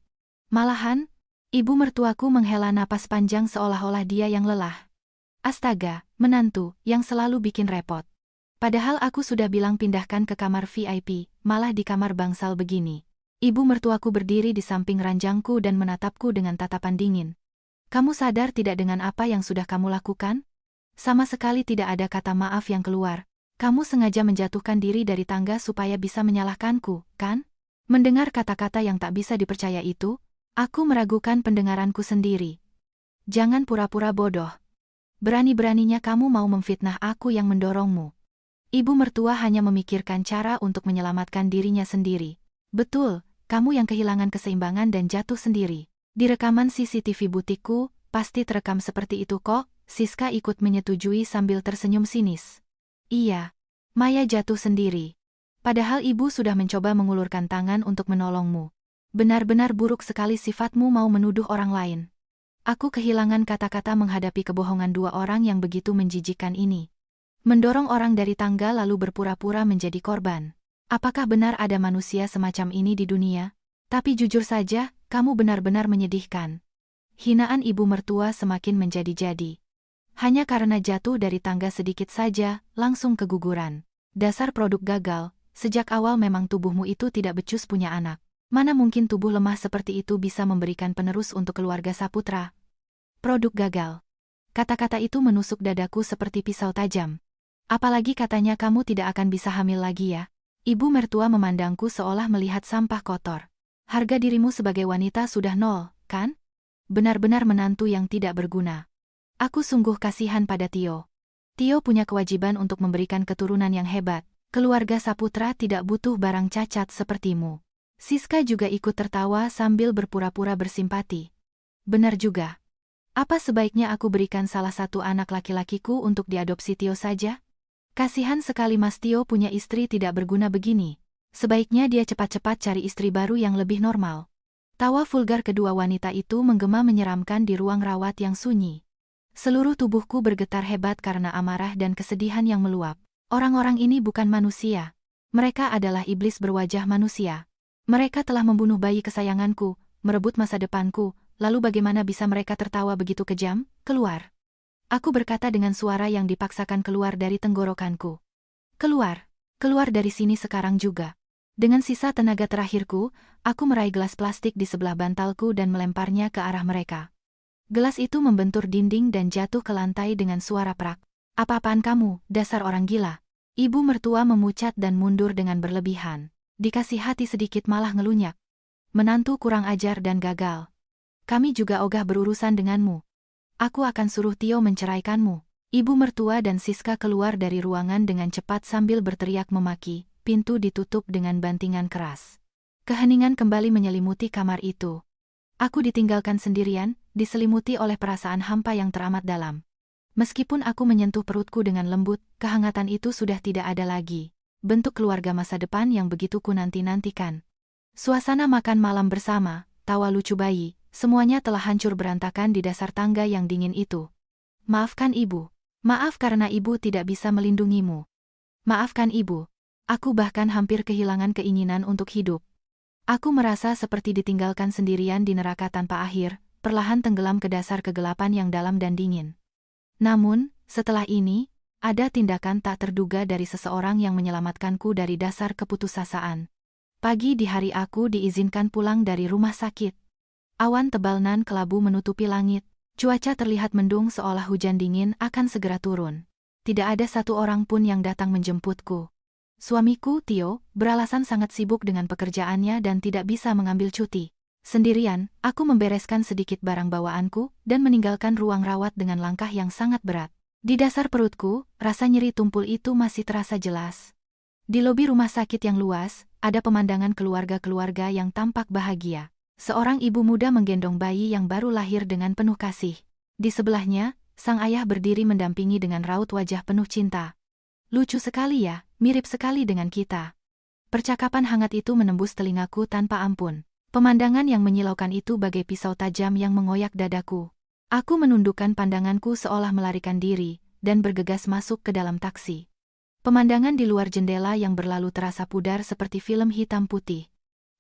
Malahan, ibu mertuaku menghela napas panjang seolah-olah dia yang lelah. Astaga, menantu, yang selalu bikin repot. Padahal aku sudah bilang pindahkan ke kamar VIP, malah di kamar bangsal begini. Ibu mertuaku berdiri di samping ranjangku dan menatapku dengan tatapan dingin. Kamu sadar tidak dengan apa yang sudah kamu lakukan? Sama sekali tidak ada kata maaf yang keluar. Kamu sengaja menjatuhkan diri dari tangga supaya bisa menyalahkanku, kan? Mendengar kata-kata yang tak bisa dipercaya itu, aku meragukan pendengaranku sendiri. Jangan pura-pura bodoh. Berani-beraninya kamu mau memfitnah aku yang mendorongmu. Ibu mertua hanya memikirkan cara untuk menyelamatkan dirinya sendiri. Betul, kamu yang kehilangan keseimbangan dan jatuh sendiri. Di rekaman CCTV butikku, pasti terekam seperti itu kok, Siska ikut menyetujui sambil tersenyum sinis. Iya, Maya jatuh sendiri. Padahal ibu sudah mencoba mengulurkan tangan untuk menolongmu. Benar-benar buruk sekali sifatmu mau menuduh orang lain. Aku kehilangan kata-kata menghadapi kebohongan dua orang yang begitu menjijikkan ini. Mendorong orang dari tangga lalu berpura-pura menjadi korban. Apakah benar ada manusia semacam ini di dunia? Tapi jujur saja, kamu benar-benar menyedihkan. Hinaan ibu mertua semakin menjadi-jadi. Hanya karena jatuh dari tangga sedikit saja, langsung keguguran. Dasar produk gagal, sejak awal memang tubuhmu itu tidak becus punya anak. Mana mungkin tubuh lemah seperti itu bisa memberikan penerus untuk keluarga Saputra? Produk gagal. Kata-kata itu menusuk dadaku seperti pisau tajam. Apalagi katanya kamu tidak akan bisa hamil lagi ya. Ibu mertua memandangku seolah melihat sampah kotor. Harga dirimu sebagai wanita sudah nol, kan? Benar-benar menantu yang tidak berguna. Aku sungguh kasihan pada Tio. Tio punya kewajiban untuk memberikan keturunan yang hebat. Keluarga Saputra tidak butuh barang cacat sepertimu. Siska juga ikut tertawa sambil berpura-pura bersimpati. Benar juga. Apa sebaiknya aku berikan salah satu anak laki-lakiku untuk diadopsi Tio saja? Kasihan sekali Mas Tio punya istri tidak berguna begini. Sebaiknya dia cepat-cepat cari istri baru yang lebih normal. Tawa vulgar kedua wanita itu menggema menyeramkan di ruang rawat yang sunyi. Seluruh tubuhku bergetar hebat karena amarah dan kesedihan yang meluap. Orang-orang ini bukan manusia. Mereka adalah iblis berwajah manusia. Mereka telah membunuh bayi kesayanganku, merebut masa depanku, lalu bagaimana bisa mereka tertawa begitu kejam? Keluar. Aku berkata dengan suara yang dipaksakan keluar dari tenggorokanku. Keluar. Keluar dari sini sekarang juga. Dengan sisa tenaga terakhirku, aku meraih gelas plastik di sebelah bantalku dan melemparnya ke arah mereka. Gelas itu membentur dinding dan jatuh ke lantai dengan suara prak. Apa-apaan kamu, dasar orang gila? Ibu mertua memucat dan mundur dengan berlebihan. Dikasih hati sedikit malah ngelunyak. Menantu kurang ajar dan gagal. Kami juga ogah berurusan denganmu. Aku akan suruh Tio menceraikanmu. Ibu mertua dan Siska keluar dari ruangan dengan cepat sambil berteriak memaki, pintu ditutup dengan bantingan keras. Keheningan kembali menyelimuti kamar itu. Aku ditinggalkan sendirian, diselimuti oleh perasaan hampa yang teramat dalam. Meskipun aku menyentuh perutku dengan lembut, kehangatan itu sudah tidak ada lagi. Bentuk keluarga masa depan yang begitu ku nanti-nantikan. Suasana makan malam bersama, tawa lucu bayi, semuanya telah hancur berantakan di dasar tangga yang dingin itu. Maafkan ibu. Maaf karena ibu tidak bisa melindungimu. Maafkan ibu. Aku bahkan hampir kehilangan keinginan untuk hidup. Aku merasa seperti ditinggalkan sendirian di neraka tanpa akhir, perlahan tenggelam ke dasar kegelapan yang dalam dan dingin. Namun, setelah ini, ada tindakan tak terduga dari seseorang yang menyelamatkanku dari dasar keputusasaan. Pagi di hari aku diizinkan pulang dari rumah sakit. Awan tebal nan kelabu menutupi langit, cuaca terlihat mendung seolah hujan dingin akan segera turun. Tidak ada satu orang pun yang datang menjemputku. Suamiku, Tio, beralasan sangat sibuk dengan pekerjaannya dan tidak bisa mengambil cuti. Sendirian, aku membereskan sedikit barang bawaanku dan meninggalkan ruang rawat dengan langkah yang sangat berat. Di dasar perutku, rasa nyeri tumpul itu masih terasa jelas. Di lobi rumah sakit yang luas, ada pemandangan keluarga-keluarga yang tampak bahagia. Seorang ibu muda menggendong bayi yang baru lahir dengan penuh kasih. Di sebelahnya, sang ayah berdiri mendampingi dengan raut wajah penuh cinta. Lucu sekali ya, mirip sekali dengan kita. Percakapan hangat itu menembus telingaku tanpa ampun. Pemandangan yang menyilaukan itu bagai pisau tajam yang mengoyak dadaku. Aku menundukkan pandanganku seolah melarikan diri, dan bergegas masuk ke dalam taksi. Pemandangan di luar jendela yang berlalu terasa pudar seperti film hitam putih.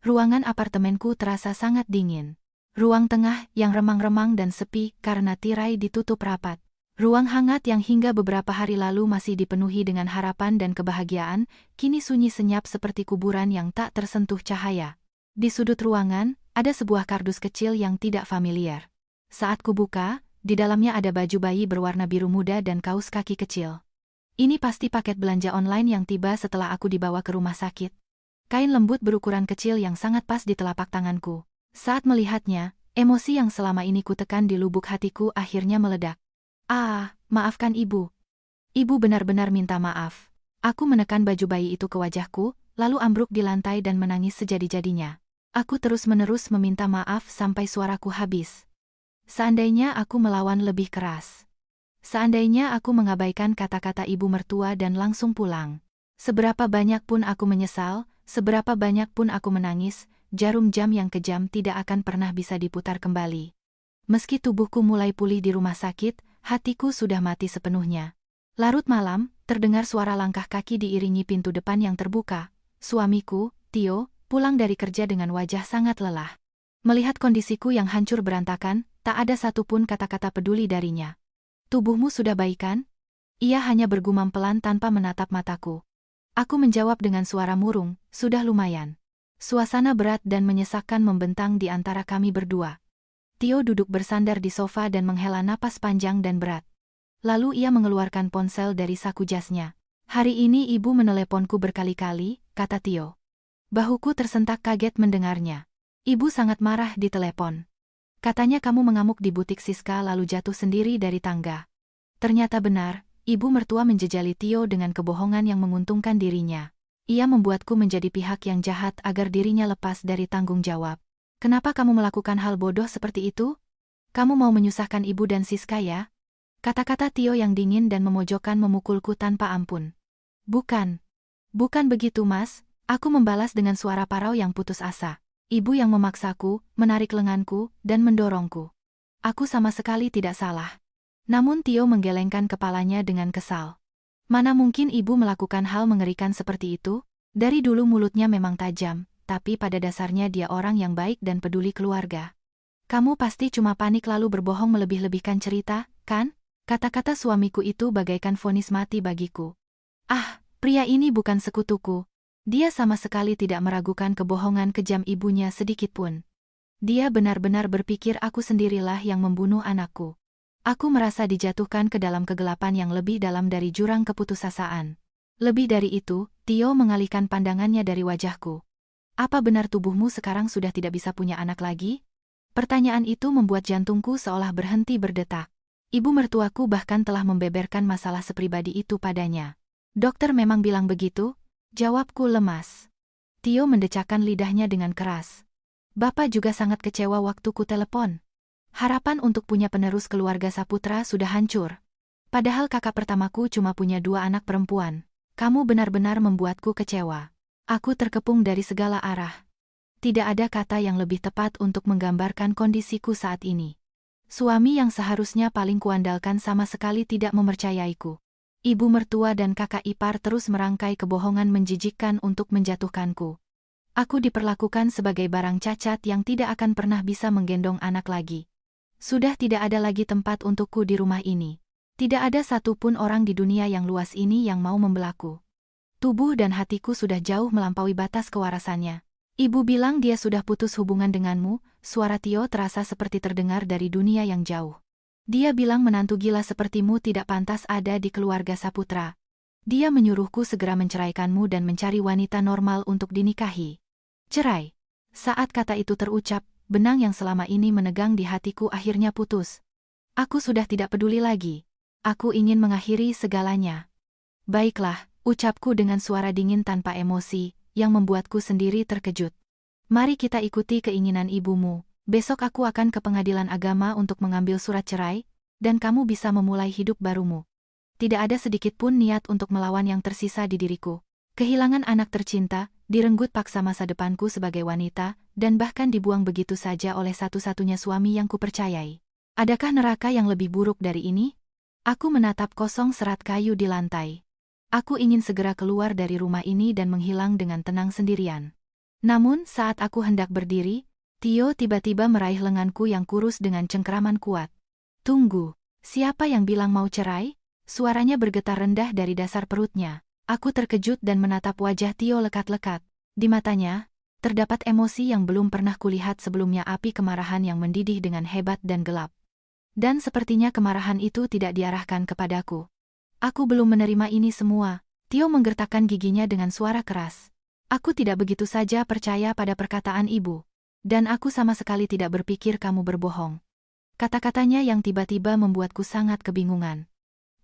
Ruangan apartemenku terasa sangat dingin. Ruang tengah yang remang-remang dan sepi karena tirai ditutup rapat. Ruang hangat yang hingga beberapa hari lalu masih dipenuhi dengan harapan dan kebahagiaan, kini sunyi senyap seperti kuburan yang tak tersentuh cahaya. Di sudut ruangan, ada sebuah kardus kecil yang tidak familiar. Saat kubuka, di dalamnya ada baju bayi berwarna biru muda dan kaus kaki kecil. Ini pasti paket belanja online yang tiba setelah aku dibawa ke rumah sakit. Kain lembut berukuran kecil yang sangat pas di telapak tanganku. Saat melihatnya, Emosi yang selama ini kutekan di lubuk hatiku akhirnya meledak. Maafkan ibu. Ibu benar-benar minta maaf. Aku menekan baju bayi itu ke wajahku, lalu ambruk di lantai dan menangis sejadi-jadinya. Aku terus-menerus meminta maaf sampai suaraku habis. Seandainya aku melawan lebih keras. Seandainya aku mengabaikan kata-kata ibu mertua dan langsung pulang. Seberapa banyak pun aku menyesal, seberapa banyak pun aku menangis, jarum jam yang kejam tidak akan pernah bisa diputar kembali. Meski tubuhku mulai pulih di rumah sakit, hatiku sudah mati sepenuhnya. Larut malam, terdengar suara langkah kaki diiringi pintu depan yang terbuka. Suamiku, Tio, pulang dari kerja dengan wajah sangat lelah. Melihat kondisiku yang hancur berantakan, tak ada satupun kata-kata peduli darinya. Tubuhmu sudah baik kan? Ia hanya bergumam pelan tanpa menatap mataku. Aku menjawab dengan suara murung, sudah lumayan. Suasana berat dan menyesakkan membentang di antara kami berdua. Tio duduk bersandar di sofa dan menghela napas panjang dan berat. Lalu ia mengeluarkan ponsel dari saku jasnya. Hari ini ibu meneleponku berkali-kali, kata Tio. Bahuku tersentak kaget mendengarnya. Ibu sangat marah di telepon. Katanya kamu mengamuk di butik Siska lalu jatuh sendiri dari tangga. Ternyata benar, ibu mertua menjejali Tio dengan kebohongan yang menguntungkan dirinya. Ia membuatku menjadi pihak yang jahat agar dirinya lepas dari tanggung jawab. Kenapa kamu melakukan hal bodoh seperti itu? Kamu mau menyusahkan ibu dan Siska ya? Kata-kata Tio yang dingin dan memojokkan memukulku tanpa ampun. Bukan begitu mas, aku membalas dengan suara parau yang putus asa. Ibu yang memaksaku, menarik lenganku, dan mendorongku. Aku sama sekali tidak salah. Namun Tio menggelengkan kepalanya dengan kesal. Mana mungkin ibu melakukan hal mengerikan seperti itu? Dari dulu mulutnya memang tajam, tapi pada dasarnya dia orang yang baik dan peduli keluarga. Kamu pasti cuma panik lalu berbohong melebih-lebihkan cerita, kan? Kata-kata suamiku itu bagaikan vonis mati bagiku. Pria ini bukan sekutuku. Dia sama sekali tidak meragukan kebohongan kejam ibunya sedikitpun. Dia benar-benar berpikir aku sendirilah yang membunuh anakku. Aku merasa dijatuhkan ke dalam kegelapan yang lebih dalam dari jurang keputusasaan. Lebih dari itu, Tio mengalihkan pandangannya dari wajahku. Apa benar tubuhmu sekarang sudah tidak bisa punya anak lagi? Pertanyaan itu membuat jantungku seolah berhenti berdetak. Ibu mertuaku bahkan telah membeberkan masalah sepribadi itu padanya. Dokter memang bilang begitu? Jawabku lemas. Tio mendecakkan lidahnya dengan keras. Bapak juga sangat kecewa waktu ku telepon. Harapan untuk punya penerus keluarga Saputra sudah hancur. Padahal kakak pertamaku cuma punya 2 anak perempuan. Kamu benar-benar membuatku kecewa. Aku terkepung dari segala arah. Tidak ada kata yang lebih tepat untuk menggambarkan kondisiku saat ini. Suami yang seharusnya paling kuandalkan sama sekali tidak mempercayaiku. Ibu mertua dan kakak ipar terus merangkai kebohongan menjijikkan untuk menjatuhkanku. Aku diperlakukan sebagai barang cacat yang tidak akan pernah bisa menggendong anak lagi. Sudah tidak ada lagi tempat untukku di rumah ini. Tidak ada satupun orang di dunia yang luas ini yang mau membelaku. Tubuh dan hatiku sudah jauh melampaui batas kewarasannya. Ibu bilang dia sudah putus hubungan denganmu, suara Tio terasa seperti terdengar dari dunia yang jauh. Dia bilang menantu gila sepertimu tidak pantas ada di keluarga Saputra. Dia menyuruhku segera menceraikanmu dan mencari wanita normal untuk dinikahi. Cerai. Saat kata itu terucap, benang yang selama ini menegang di hatiku akhirnya putus. Aku sudah tidak peduli lagi. Aku ingin mengakhiri segalanya. Baiklah, ucapku dengan suara dingin tanpa emosi, yang membuatku sendiri terkejut. Mari kita ikuti keinginan ibumu. Besok aku akan ke pengadilan agama untuk mengambil surat cerai, dan kamu bisa memulai hidup barumu. Tidak ada sedikit pun niat untuk melawan yang tersisa di diriku. Kehilangan anak tercinta, direnggut paksa masa depanku sebagai wanita, dan bahkan dibuang begitu saja oleh satu-satunya suami yang kupercayai. Adakah neraka yang lebih buruk dari ini? Aku menatap kosong serat kayu di lantai. Aku ingin segera keluar dari rumah ini dan menghilang dengan tenang sendirian. Namun saat aku hendak berdiri, Tio tiba-tiba meraih lenganku yang kurus dengan cengkeraman kuat. Tunggu, siapa yang bilang mau cerai? Suaranya bergetar rendah dari dasar perutnya. Aku terkejut dan menatap wajah Tio lekat-lekat. Di matanya, terdapat emosi yang belum pernah kulihat sebelumnya, api kemarahan yang mendidih dengan hebat dan gelap. Dan sepertinya kemarahan itu tidak diarahkan kepadaku. Aku belum menerima ini semua. Tio menggertakkan giginya dengan suara keras. Aku tidak begitu saja percaya pada perkataan ibu. Dan aku sama sekali tidak berpikir kamu berbohong. Kata-katanya yang tiba-tiba membuatku sangat kebingungan.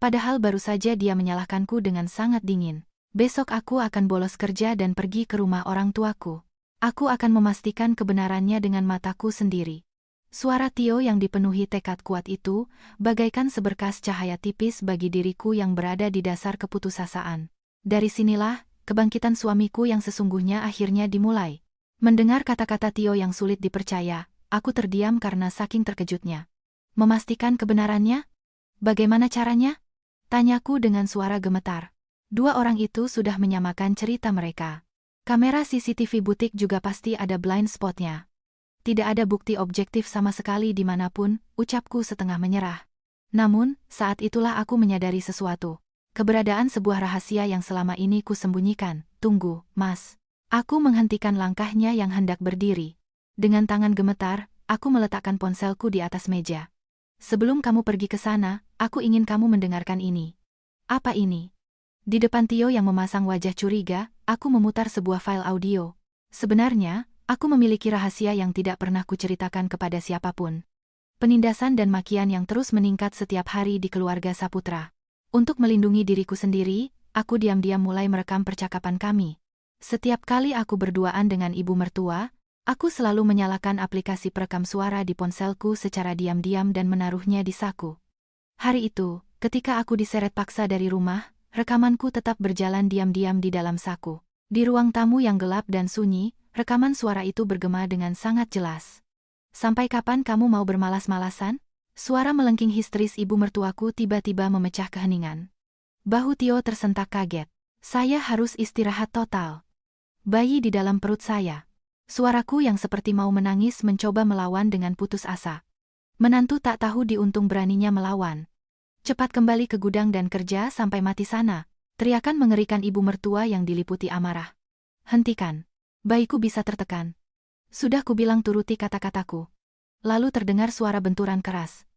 Padahal baru saja dia menyalahkanku dengan sangat dingin. Besok aku akan bolos kerja dan pergi ke rumah orang tuaku. Aku akan memastikan kebenarannya dengan mataku sendiri. Suara Tio yang dipenuhi tekad kuat itu, bagaikan seberkas cahaya tipis bagi diriku yang berada di dasar keputusasaan. Dari sinilah, kebangkitan suamiku yang sesungguhnya akhirnya dimulai. Mendengar kata-kata Tio yang sulit dipercaya, aku terdiam karena saking terkejutnya. Memastikan kebenarannya? Bagaimana caranya? Tanyaku dengan suara gemetar. Dua orang itu sudah menyamakan cerita mereka. Kamera CCTV butik juga pasti ada blind spotnya. Tidak ada bukti objektif sama sekali dimanapun, ucapku setengah menyerah. Namun, saat itulah aku menyadari sesuatu. Keberadaan sebuah rahasia yang selama ini ku sembunyikan. Tunggu, Mas. Aku menghentikan langkahnya yang hendak berdiri. Dengan tangan gemetar, aku meletakkan ponselku di atas meja. Sebelum kamu pergi ke sana, aku ingin kamu mendengarkan ini. Apa ini? Di depan Tio yang memasang wajah curiga, aku memutar sebuah file audio. Sebenarnya, aku memiliki rahasia yang tidak pernah kuceritakan kepada siapapun. Penindasan dan makian yang terus meningkat setiap hari di keluarga Saputra. Untuk melindungi diriku sendiri, aku diam-diam mulai merekam percakapan kami. Setiap kali aku berduaan dengan ibu mertua, aku selalu menyalakan aplikasi perekam suara di ponselku secara diam-diam dan menaruhnya di saku. Hari itu, ketika aku diseret paksa dari rumah, rekamanku tetap berjalan diam-diam di dalam saku. Di ruang tamu yang gelap dan sunyi, rekaman suara itu bergema dengan sangat jelas. Sampai kapan kamu mau bermalas-malasan? Suara melengking histeris ibu mertuaku tiba-tiba memecah keheningan. Bahu Tio tersentak kaget. Saya harus istirahat total. Bayi di dalam perut saya. Suaraku yang seperti mau menangis mencoba melawan dengan putus asa. Menantu tak tahu diuntung beraninya melawan. Cepat kembali ke gudang dan kerja sampai mati sana. Teriakan mengerikan ibu mertua yang diliputi amarah. Hentikan. Bayiku bisa tertekan. Sudah kubilang turuti kata-kataku. Lalu terdengar suara benturan keras.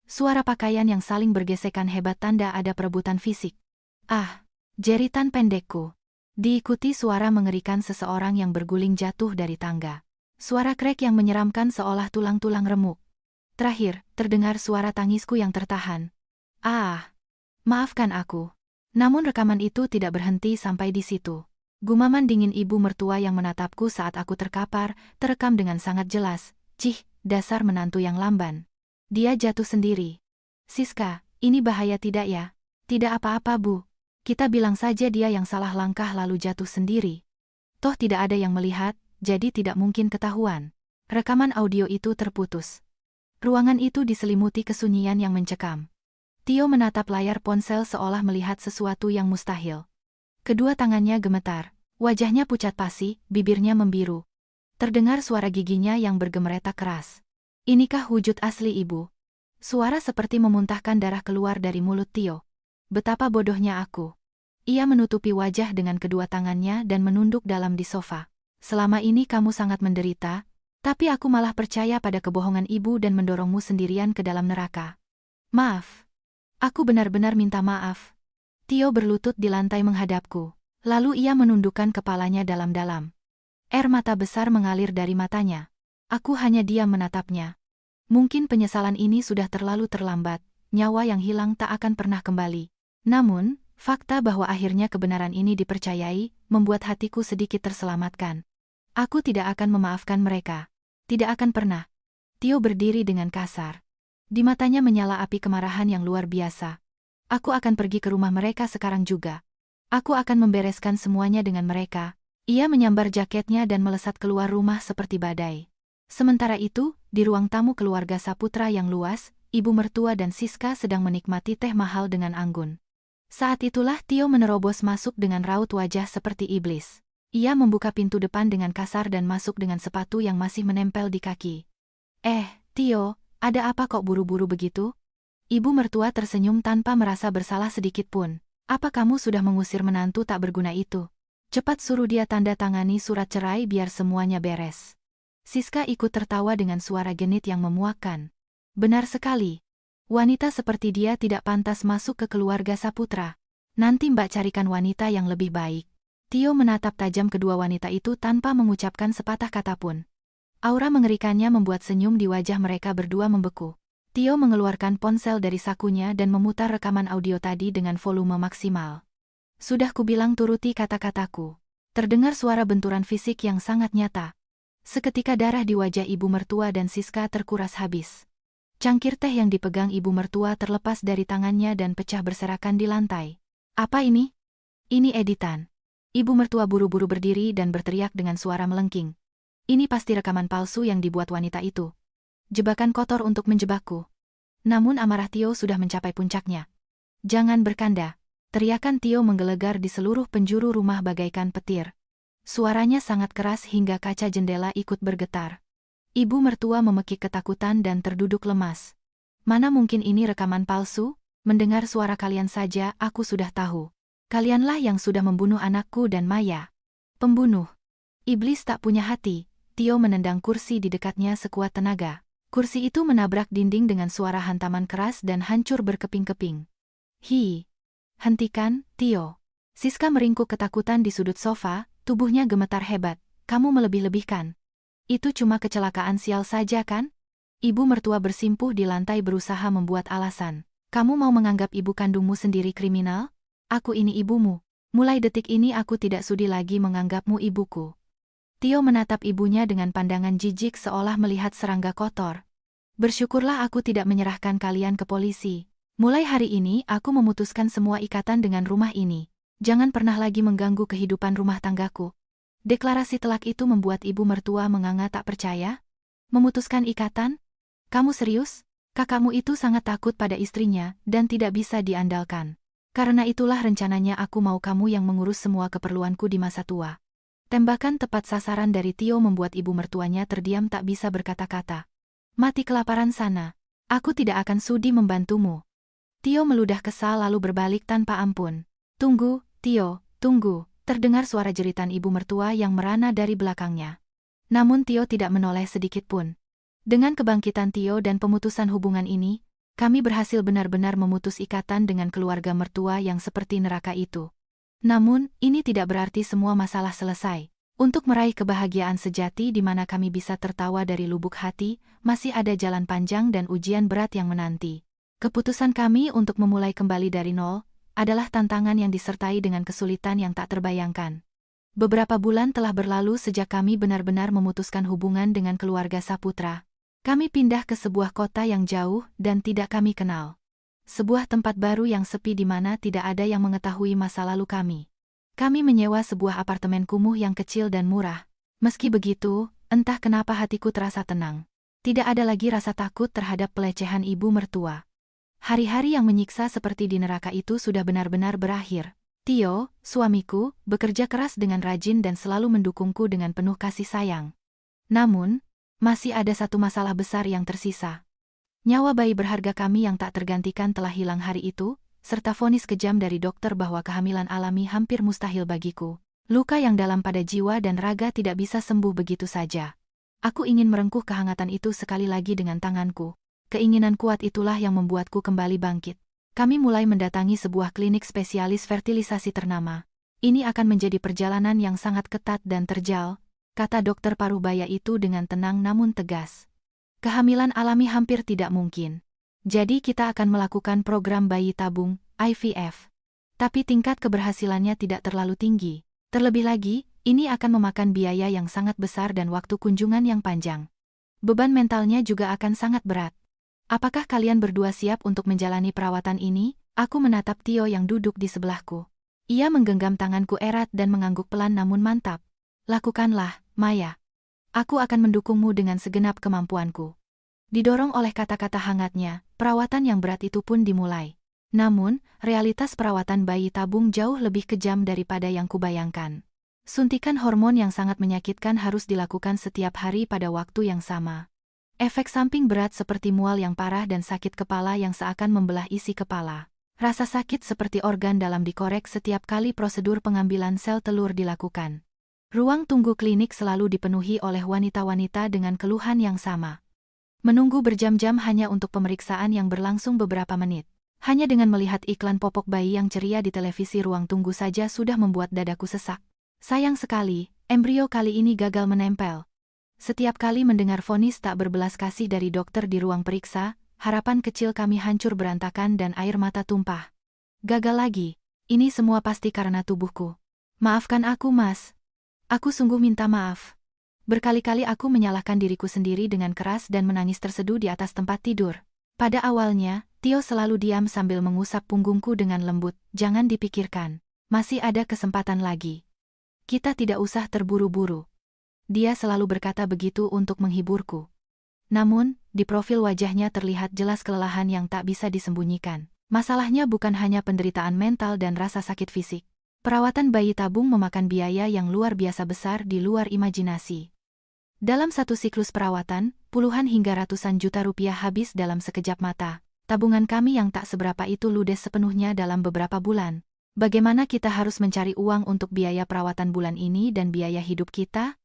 Suara pakaian yang saling bergesekan hebat tanda ada perebutan fisik. Ah, jeritan pendekku. Diikuti suara mengerikan seseorang yang berguling jatuh dari tangga. Suara krek yang menyeramkan seolah tulang-tulang remuk. Terakhir, terdengar suara tangisku yang tertahan. Ah, maafkan aku. Namun rekaman itu tidak berhenti sampai di situ. Gumaman dingin ibu mertua yang menatapku saat aku terkapar, terekam dengan sangat jelas. Cih, dasar menantu yang lamban. Dia jatuh sendiri. Siska, ini bahaya tidak ya? Tidak apa-apa Bu. Kita bilang saja dia yang salah langkah lalu jatuh sendiri. Toh tidak ada yang melihat, jadi tidak mungkin ketahuan. Rekaman audio itu terputus. Ruangan itu diselimuti kesunyian yang mencekam. Tio menatap layar ponsel seolah melihat sesuatu yang mustahil. Kedua tangannya gemetar, wajahnya pucat pasi, bibirnya membiru. Terdengar suara giginya yang bergemeretak keras. Inikah wujud asli ibu? Suara seperti memuntahkan darah keluar dari mulut Tio. Betapa bodohnya aku. Ia menutupi wajah dengan kedua tangannya dan menunduk dalam di sofa. Selama ini kamu sangat menderita, tapi aku malah percaya pada kebohongan ibu dan mendorongmu sendirian ke dalam neraka. Maaf. Aku benar-benar minta maaf. Tio berlutut di lantai menghadapku. Lalu ia menundukkan kepalanya dalam-dalam. Air mata besar mengalir dari matanya. Aku hanya diam menatapnya. Mungkin penyesalan ini sudah terlalu terlambat, nyawa yang hilang tak akan pernah kembali. Namun, fakta bahwa akhirnya kebenaran ini dipercayai, membuat hatiku sedikit terselamatkan. Aku tidak akan memaafkan mereka. Tidak akan pernah. Tio berdiri dengan kasar. Di matanya menyala api kemarahan yang luar biasa. Aku akan pergi ke rumah mereka sekarang juga. Aku akan membereskan semuanya dengan mereka. Ia menyambar jaketnya dan melesat keluar rumah seperti badai. Sementara itu, di ruang tamu keluarga Saputra yang luas, ibu mertua dan Siska sedang menikmati teh mahal dengan anggun. Saat itulah Tio menerobos masuk dengan raut wajah seperti iblis. Ia membuka pintu depan dengan kasar dan masuk dengan sepatu yang masih menempel di kaki. Tio, ada apa kok buru-buru begitu? Ibu mertua tersenyum tanpa merasa bersalah sedikit pun. Apa kamu sudah mengusir menantu tak berguna itu? Cepat suruh dia tanda tangani surat cerai biar semuanya beres. Siska ikut tertawa dengan suara genit yang memuakkan. Benar sekali. Wanita seperti dia tidak pantas masuk ke keluarga Saputra. Nanti Mbak carikan wanita yang lebih baik. Tio menatap tajam kedua wanita itu tanpa mengucapkan sepatah kata pun. Aura mengerikannya membuat senyum di wajah mereka berdua membeku. Tio mengeluarkan ponsel dari sakunya dan memutar rekaman audio tadi dengan volume maksimal. Sudah kubilang turuti kata-kataku. Terdengar suara benturan fisik yang sangat nyata. Seketika darah di wajah ibu mertua dan Siska terkuras habis. Cangkir teh yang dipegang ibu mertua terlepas dari tangannya dan pecah berserakan di lantai. Apa ini? Ini editan. Ibu mertua buru-buru berdiri dan berteriak dengan suara melengking. Ini pasti rekaman palsu yang dibuat wanita itu. Jebakan kotor untuk menjebakku. Namun amarah Tio sudah mencapai puncaknya. Jangan berkanda. Teriakan Tio menggelegar di seluruh penjuru rumah bagaikan petir. Suaranya sangat keras hingga kaca jendela ikut bergetar. Ibu mertua memekik ketakutan dan terduduk lemas. Mana mungkin ini rekaman palsu? Mendengar suara kalian saja aku sudah tahu. Kalianlah yang sudah membunuh anakku dan Maya. Pembunuh. Iblis tak punya hati. Tio menendang kursi di dekatnya sekuat tenaga. Kursi itu menabrak dinding dengan suara hantaman keras dan hancur berkeping-keping. Hi. Hentikan, Tio. Siska meringkuk ketakutan di sudut sofa, tubuhnya gemetar hebat. Kamu melebih-lebihkan. Itu cuma kecelakaan sial saja kan? Ibu mertua bersimpuh di lantai berusaha membuat alasan. Kamu mau menganggap ibu kandungmu sendiri kriminal? Aku ini ibumu. Mulai detik ini aku tidak sudi lagi menganggapmu ibuku. Tio menatap ibunya dengan pandangan jijik seolah melihat serangga kotor. Bersyukurlah aku tidak menyerahkan kalian ke polisi. Mulai hari ini aku memutuskan semua ikatan dengan rumah ini. Jangan pernah lagi mengganggu kehidupan rumah tanggaku. Deklarasi telak itu membuat ibu mertua menganga tak percaya. Memutuskan ikatan? Kamu serius? Kakakmu itu sangat takut pada istrinya dan tidak bisa diandalkan. Karena itulah rencananya aku mau kamu yang mengurus semua keperluanku di masa tua. Tembakan tepat sasaran dari Tio membuat ibu mertuanya terdiam tak bisa berkata-kata. Mati kelaparan sana. Aku tidak akan sudi membantumu. Tio meludah kesal lalu berbalik tanpa ampun. Tunggu, Tio, tunggu. Terdengar suara jeritan ibu mertua yang merana dari belakangnya. Namun Tio tidak menoleh sedikit pun. Dengan kebangkitan Tio dan pemutusan hubungan ini, kami berhasil benar-benar memutus ikatan dengan keluarga mertua yang seperti neraka itu. Namun, ini tidak berarti semua masalah selesai. Untuk meraih kebahagiaan sejati di mana kami bisa tertawa dari lubuk hati, masih ada jalan panjang dan ujian berat yang menanti. Keputusan kami untuk memulai kembali dari nol adalah tantangan yang disertai dengan kesulitan yang tak terbayangkan. Beberapa bulan telah berlalu sejak kami benar-benar memutuskan hubungan dengan keluarga Saputra. Kami pindah ke sebuah kota yang jauh dan tidak kami kenal. Sebuah tempat baru yang sepi di mana tidak ada yang mengetahui masa lalu kami. Kami menyewa sebuah apartemen kumuh yang kecil dan murah. Meski begitu, entah kenapa hatiku terasa tenang. Tidak ada lagi rasa takut terhadap pelecehan ibu mertua. Hari-hari yang menyiksa seperti di neraka itu sudah benar-benar berakhir. Tio, suamiku, bekerja keras dengan rajin dan selalu mendukungku dengan penuh kasih sayang. Namun, masih ada satu masalah besar yang tersisa. Nyawa bayi berharga kami yang tak tergantikan telah hilang hari itu, serta vonis kejam dari dokter bahwa kehamilan alami hampir mustahil bagiku. Luka yang dalam pada jiwa dan raga tidak bisa sembuh begitu saja. Aku ingin merengkuh kehangatan itu sekali lagi dengan tanganku. Keinginan kuat itulah yang membuatku kembali bangkit. Kami mulai mendatangi sebuah klinik spesialis fertilisasi ternama. Ini akan menjadi perjalanan yang sangat ketat dan terjal, kata dokter paruh baya itu dengan tenang namun tegas. Kehamilan alami hampir tidak mungkin. Jadi kita akan melakukan program bayi tabung, IVF. Tapi tingkat keberhasilannya tidak terlalu tinggi. Terlebih lagi, ini akan memakan biaya yang sangat besar dan waktu kunjungan yang panjang. Beban mentalnya juga akan sangat berat. Apakah kalian berdua siap untuk menjalani perawatan ini? Aku menatap Tio yang duduk di sebelahku. Ia menggenggam tanganku erat dan mengangguk pelan namun mantap. Lakukanlah, Maya. Aku akan mendukungmu dengan segenap kemampuanku. Didorong oleh kata-kata hangatnya, perawatan yang berat itu pun dimulai. Namun, realitas perawatan bayi tabung jauh lebih kejam daripada yang kubayangkan. Suntikan hormon yang sangat menyakitkan harus dilakukan setiap hari pada waktu yang sama. Efek samping berat seperti mual yang parah dan sakit kepala yang seakan membelah isi kepala. Rasa sakit seperti organ dalam dikorek setiap kali prosedur pengambilan sel telur dilakukan. Ruang tunggu klinik selalu dipenuhi oleh wanita-wanita dengan keluhan yang sama. Menunggu berjam-jam hanya untuk pemeriksaan yang berlangsung beberapa menit. Hanya dengan melihat iklan popok bayi yang ceria di televisi ruang tunggu saja sudah membuat dadaku sesak. Sayang sekali, embrio kali ini gagal menempel. Setiap kali mendengar vonis tak berbelas kasih dari dokter di ruang periksa, harapan kecil kami hancur berantakan dan air mata tumpah. Gagal lagi. Ini semua pasti karena tubuhku. Maafkan aku, Mas. Aku sungguh minta maaf. Berkali-kali aku menyalahkan diriku sendiri dengan keras dan menangis terseduh di atas tempat tidur. Pada awalnya, Tio selalu diam sambil mengusap punggungku dengan lembut. Jangan dipikirkan. Masih ada kesempatan lagi. Kita tidak usah terburu-buru. Dia selalu berkata begitu untuk menghiburku. Namun, di profil wajahnya terlihat jelas kelelahan yang tak bisa disembunyikan. Masalahnya bukan hanya penderitaan mental dan rasa sakit fisik. Perawatan bayi tabung memakan biaya yang luar biasa besar di luar imajinasi. Dalam satu siklus perawatan, puluhan hingga ratusan juta rupiah habis dalam sekejap mata. Tabungan kami yang tak seberapa itu ludes sepenuhnya dalam beberapa bulan. Bagaimana kita harus mencari uang untuk biaya perawatan bulan ini dan biaya hidup kita?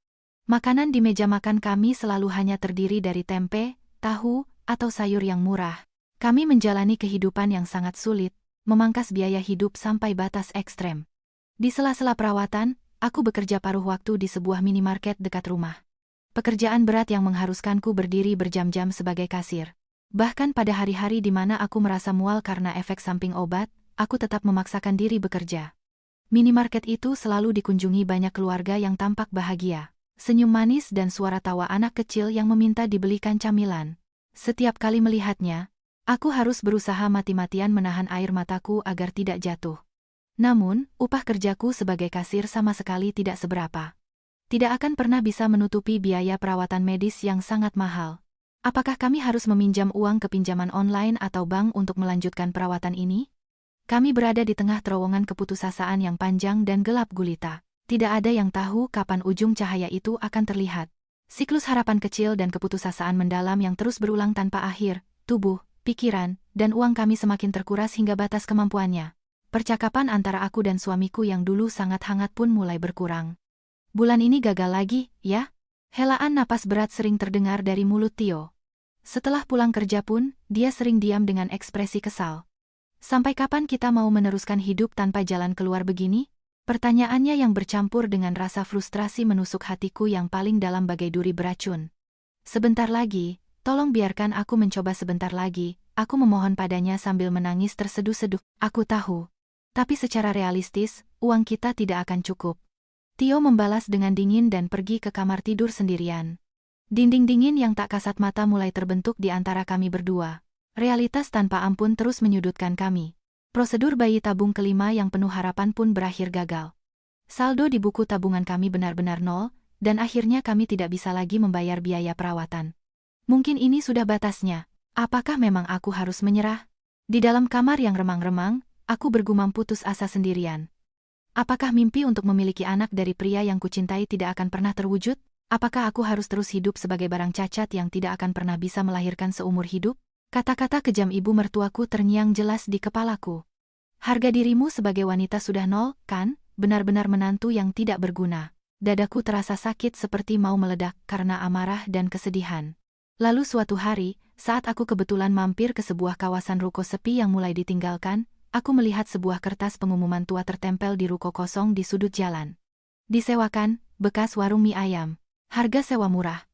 Makanan di meja makan kami selalu hanya terdiri dari tempe, tahu, atau sayur yang murah. Kami menjalani kehidupan yang sangat sulit, memangkas biaya hidup sampai batas ekstrem. Di sela-sela perawatan, aku bekerja paruh waktu di sebuah minimarket dekat rumah. Pekerjaan berat yang mengharuskanku berdiri berjam-jam sebagai kasir. Bahkan pada hari-hari di mana aku merasa mual karena efek samping obat, aku tetap memaksakan diri bekerja. Minimarket itu selalu dikunjungi banyak keluarga yang tampak bahagia. Senyum manis dan suara tawa anak kecil yang meminta dibelikan camilan. Setiap kali melihatnya, aku harus berusaha mati-matian menahan air mataku agar tidak jatuh. Namun, upah kerjaku sebagai kasir sama sekali tidak seberapa. Tidak akan pernah bisa menutupi biaya perawatan medis yang sangat mahal. Apakah kami harus meminjam uang ke pinjaman online atau bank untuk melanjutkan perawatan ini? Kami berada di tengah terowongan keputusasaan yang panjang dan gelap gulita. Tidak ada yang tahu kapan ujung cahaya itu akan terlihat. Siklus harapan kecil dan keputusasaan mendalam yang terus berulang tanpa akhir, tubuh, pikiran, dan uang kami semakin terkuras hingga batas kemampuannya. Percakapan antara aku dan suamiku yang dulu sangat hangat pun mulai berkurang. Bulan ini gagal lagi, ya? Helaan napas berat sering terdengar dari mulut Tio. Setelah pulang kerja pun, dia sering diam dengan ekspresi kesal. Sampai kapan kita mau meneruskan hidup tanpa jalan keluar begini? Pertanyaannya yang bercampur dengan rasa frustrasi menusuk hatiku yang paling dalam bagai duri beracun. Sebentar lagi, tolong biarkan aku mencoba sebentar lagi, aku memohon padanya sambil menangis terseduh-seduh. Aku tahu. Tapi secara realistis, uang kita tidak akan cukup. Tio membalas dengan dingin dan pergi ke kamar tidur sendirian. Dinding dingin yang tak kasat mata mulai terbentuk di antara kami berdua. Realitas tanpa ampun terus menyudutkan kami. Prosedur bayi tabung kelima yang penuh harapan pun berakhir gagal. Saldo di buku tabungan kami benar-benar nol, dan akhirnya kami tidak bisa lagi membayar biaya perawatan. Mungkin ini sudah batasnya. Apakah memang aku harus menyerah? Di dalam kamar yang remang-remang, aku bergumam putus asa sendirian. Apakah mimpi untuk memiliki anak dari pria yang kucintai tidak akan pernah terwujud? Apakah aku harus terus hidup sebagai barang cacat yang tidak akan pernah bisa melahirkan seumur hidup? Kata-kata kejam ibu mertuaku terngiang jelas di kepalaku. Harga dirimu sebagai wanita sudah nol, kan? Benar-benar menantu yang tidak berguna. Dadaku terasa sakit seperti mau meledak karena amarah dan kesedihan. Lalu suatu hari, saat aku kebetulan mampir ke sebuah kawasan ruko sepi yang mulai ditinggalkan, aku melihat sebuah kertas pengumuman tua tertempel di ruko kosong di sudut jalan. Disewakan, bekas warung mie ayam. Harga sewa murah.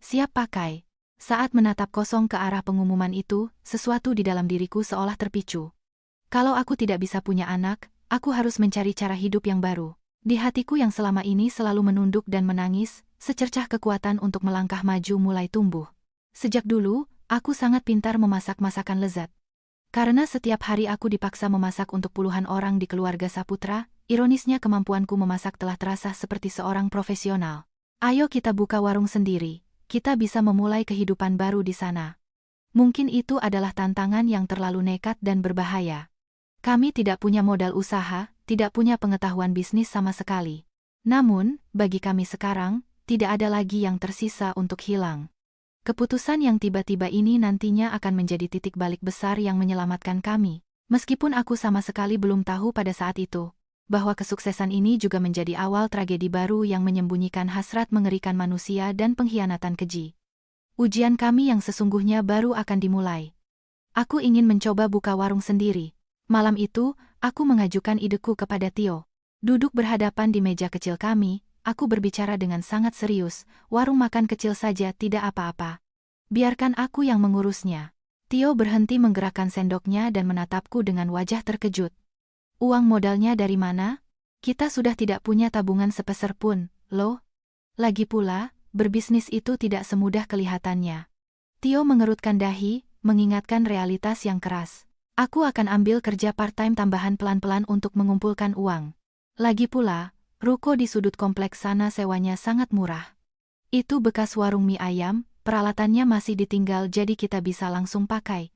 Siap pakai. Saat menatap kosong ke arah pengumuman itu, sesuatu di dalam diriku seolah terpicu. Kalau aku tidak bisa punya anak, aku harus mencari cara hidup yang baru. Di hatiku yang selama ini selalu menunduk dan menangis, secercah kekuatan untuk melangkah maju mulai tumbuh. Sejak dulu, aku sangat pintar memasak masakan lezat. Karena setiap hari aku dipaksa memasak untuk puluhan orang di keluarga Saputra, ironisnya kemampuanku memasak telah terasa seperti seorang profesional. Ayo kita buka warung sendiri. Kita bisa memulai kehidupan baru di sana. Mungkin itu adalah tantangan yang terlalu nekat dan berbahaya. Kami tidak punya modal usaha, tidak punya pengetahuan bisnis sama sekali. Namun, bagi kami sekarang, tidak ada lagi yang tersisa untuk hilang. Keputusan yang tiba-tiba ini nantinya akan menjadi titik balik besar yang menyelamatkan kami. Meskipun aku sama sekali belum tahu pada saat itu, bahwa kesuksesan ini juga menjadi awal tragedi baru yang menyembunyikan hasrat mengerikan manusia dan pengkhianatan keji. Ujian kami yang sesungguhnya baru akan dimulai. Aku ingin mencoba buka warung sendiri. Malam itu, aku mengajukan ideku kepada Tio. Duduk berhadapan di meja kecil kami, aku berbicara dengan sangat serius, warung makan kecil saja tidak apa-apa. Biarkan aku yang mengurusnya. Tio berhenti menggerakkan sendoknya dan menatapku dengan wajah terkejut. Uang modalnya dari mana? Kita sudah tidak punya tabungan sepeser pun, loh. Lagi pula, berbisnis itu tidak semudah kelihatannya. Tio mengerutkan dahi, mengingatkan realitas yang keras. Aku akan ambil kerja part-time tambahan pelan-pelan untuk mengumpulkan uang. Lagi pula, ruko di sudut kompleks sana sewanya sangat murah. Itu bekas warung mie ayam, peralatannya masih ditinggal jadi kita bisa langsung pakai.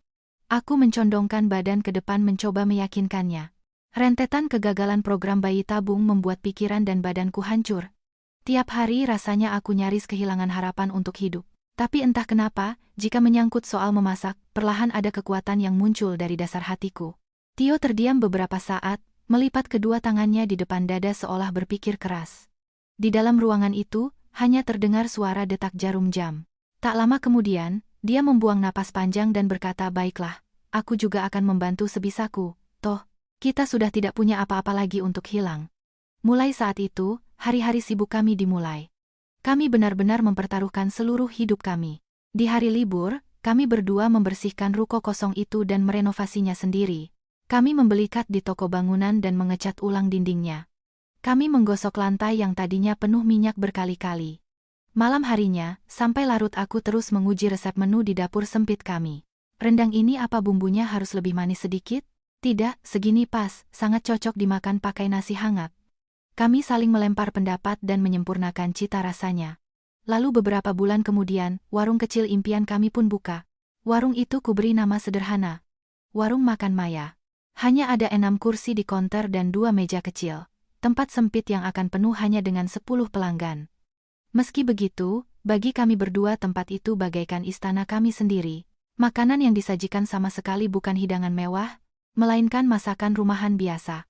Aku mencondongkan badan ke depan mencoba meyakinkannya. Rentetan kegagalan program bayi tabung membuat pikiran dan badanku hancur. Tiap hari rasanya aku nyaris kehilangan harapan untuk hidup. Tapi entah kenapa, jika menyangkut soal memasak, perlahan ada kekuatan yang muncul dari dasar hatiku. Tio terdiam beberapa saat, melipat kedua tangannya di depan dada seolah berpikir keras. Di dalam ruangan itu, hanya terdengar suara detak jarum jam. Tak lama kemudian, dia membuang napas panjang dan berkata, "Baiklah, aku juga akan membantu sebisaku, toh, kita sudah tidak punya apa-apa lagi untuk hilang." Mulai saat itu, hari-hari sibuk kami dimulai. Kami benar-benar mempertaruhkan seluruh hidup kami. Di hari libur, kami berdua membersihkan ruko kosong itu dan merenovasinya sendiri. Kami membeli cat di toko bangunan dan mengecat ulang dindingnya. Kami menggosok lantai yang tadinya penuh minyak berkali-kali. Malam harinya, sampai larut aku terus menguji resep menu di dapur sempit kami. Rendang ini apa bumbunya harus lebih manis sedikit? Tidak, segini pas, sangat cocok dimakan pakai nasi hangat. Kami saling melempar pendapat dan menyempurnakan cita rasanya. Lalu beberapa bulan kemudian, warung kecil impian kami pun buka. Warung itu kuberi nama sederhana. Warung Makan Maya. Hanya ada 6 kursi di konter dan 2 meja kecil. Tempat sempit yang akan penuh hanya dengan 10 pelanggan. Meski begitu, bagi kami berdua tempat itu bagaikan istana kami sendiri. Makanan yang disajikan sama sekali bukan hidangan mewah, melainkan masakan rumahan biasa.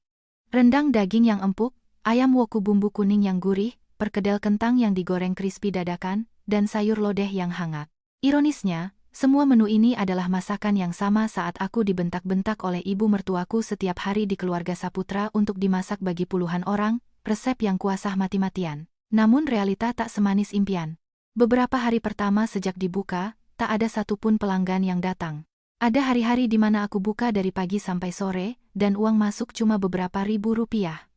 Rendang daging yang empuk, ayam woku bumbu kuning yang gurih, perkedel kentang yang digoreng crispy dadakan, dan sayur lodeh yang hangat. Ironisnya, semua menu ini adalah masakan yang sama saat aku dibentak-bentak oleh ibu mertuaku setiap hari di keluarga Saputra untuk dimasak bagi puluhan orang, resep yang kuasah mati-matian. Namun realita tak semanis impian. Beberapa hari pertama sejak dibuka, tak ada satupun pelanggan yang datang. Ada hari-hari di mana aku buka dari pagi sampai sore, dan uang masuk cuma beberapa ribu rupiah.